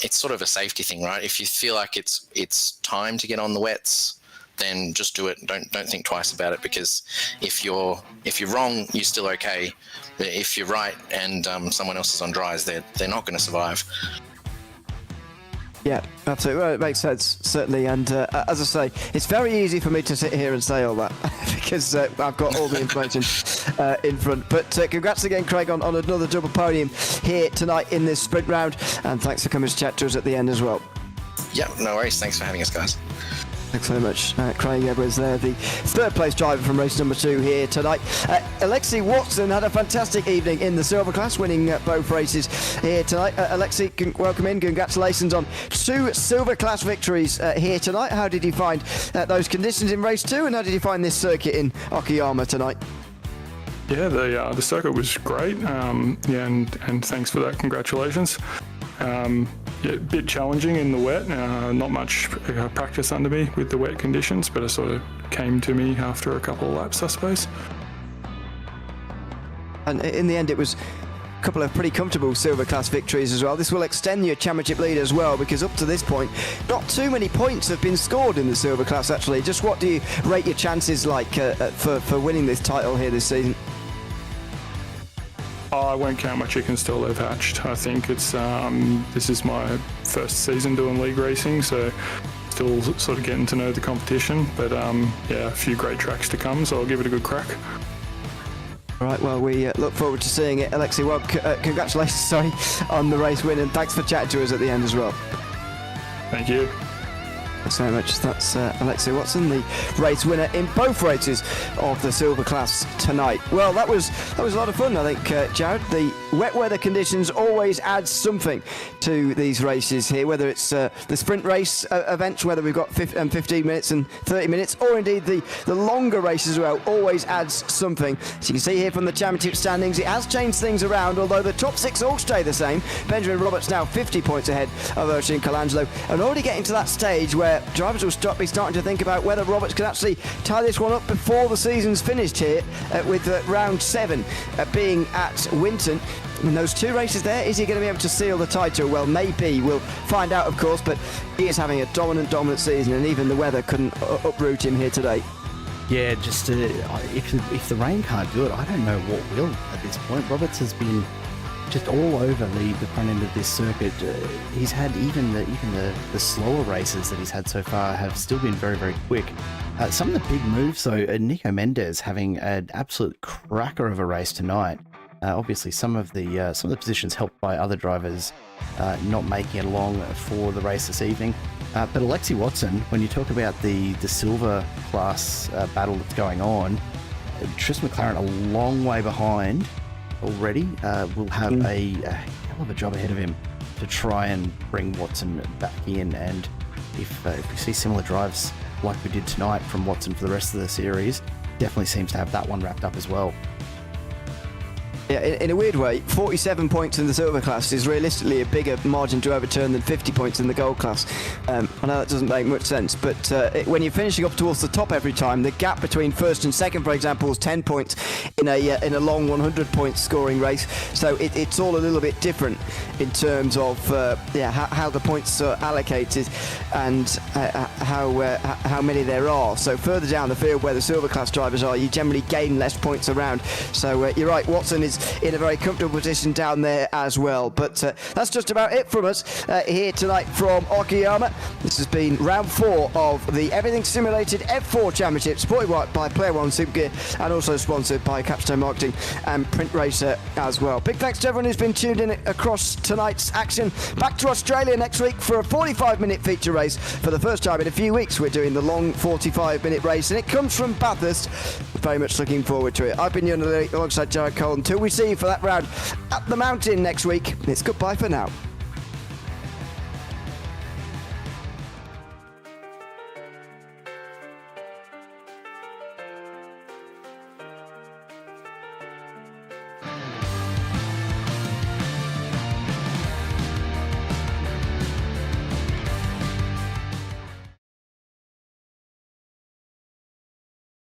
it's sort of a safety thing, right? If you feel like it's time to get on the wets, then just do it. Don't think twice about it, because if you're wrong, you're still okay. But if you're right and someone else is on dries, they're not going to survive. Yeah, absolutely. Well, it makes sense, certainly. And as I say, it's very easy for me to sit here and say all that because I've got all the information in front. But congrats again, Craig, on another double podium here tonight in this sprint round. And thanks for coming to chat to us at the end as well. Yeah, no worries. Thanks for having us, guys. Thanks very much. Craig Edwards there, the third place driver from race number 2 here tonight. Alexei Watson had a fantastic evening in the silver class, winning both races here tonight. Alexei, welcome in. Congratulations on 2 silver class victories here tonight. How did you find those conditions in race 2, and how did you find this circuit in Okayama tonight? Yeah, the circuit was great. And thanks for that. Congratulations. A bit challenging in the wet. Not much practice under me with the wet conditions, but it sort of came to me after a couple of laps, I suppose. And in the end, it was a couple of pretty comfortable silver class victories as well. This will extend your championship lead as well, because up to this point, not too many points have been scored in the silver class, actually. Just what do you rate your chances like for winning this title here this season? I won't count my chickens till they've hatched. I think it's this is my first season doing league racing, so still sort of getting to know the competition. But a few great tracks to come, so I'll give it a good crack. All right, well, we look forward to seeing it. Alexei, well, congratulations on the race win, and thanks for chatting to us at the end as well. Thank you. Thanks very much. That's Alexia Watson, the race winner in both races of the silver class tonight. Well, that was a lot of fun, I think, Jared. The wet weather conditions always add something to these races here, whether it's the sprint race events, whether we've got 15 minutes and 30 minutes, or indeed the longer races as well, always adds something. As you can see here from the championship standings, it has changed things around, although the top 6 all stay the same. Benjamin Roberts now 50 points ahead of Oisin Colangelo, and already getting to that stage where drivers will be starting to think about whether Roberts can actually tie this one up before the season's finished here, with round 7 being at Winton. In those 2 races there, is he going to be able to seal the title? Well, maybe. We'll find out, of course, but he is having a dominant season, and even the weather couldn't uproot him here today. Yeah, just if the rain can't do it, I don't know what will at this point. Roberts has been just all over the front end of this circuit. He's had even the slower races that he's had so far have still been very, very quick. Some of the big moves, though, Nico Mendes having an absolute cracker of a race tonight. Obviously, some of the positions helped by other drivers not making it along for the race this evening. But Alexi Watson, when you talk about the silver class battle that's going on, Tris McLaren a long way behind already, will have a hell of a job ahead of him to try and bring Watson back in. And if we see similar drives like we did tonight from Watson for the rest of the series, definitely seems to have that one wrapped up as well. Yeah, in a weird way, 47 points in the silver class is realistically a bigger margin to overturn than 50 points in the gold class. I know that doesn't make much sense, but when you're finishing up towards the top every time, the gap between first and second, for example, is 10 points in a long 100-point scoring race. So it's all a little bit different in terms of how the points are allocated and how many there are. So further down the field where the silver class drivers are, you generally gain less points around. So you're right, Watson is in a very comfortable position down there as well. But that's just about it from us here tonight from Okayama. This has been round 4 of the Everything Simulated F4 Championship, supported by Player One Supergear and also sponsored by Capstone Marketing and Print Racer as well. Big thanks to everyone who's been tuned in across tonight's action. Back to Australia next week for a 45-minute feature race. For the first time in a few weeks, we're doing the long 45-minute race, and it comes from Bathurst. Very much looking forward to it. I've been Ian alongside Jared Cole. Until we see you for that round at the mountain next week, it's goodbye for now.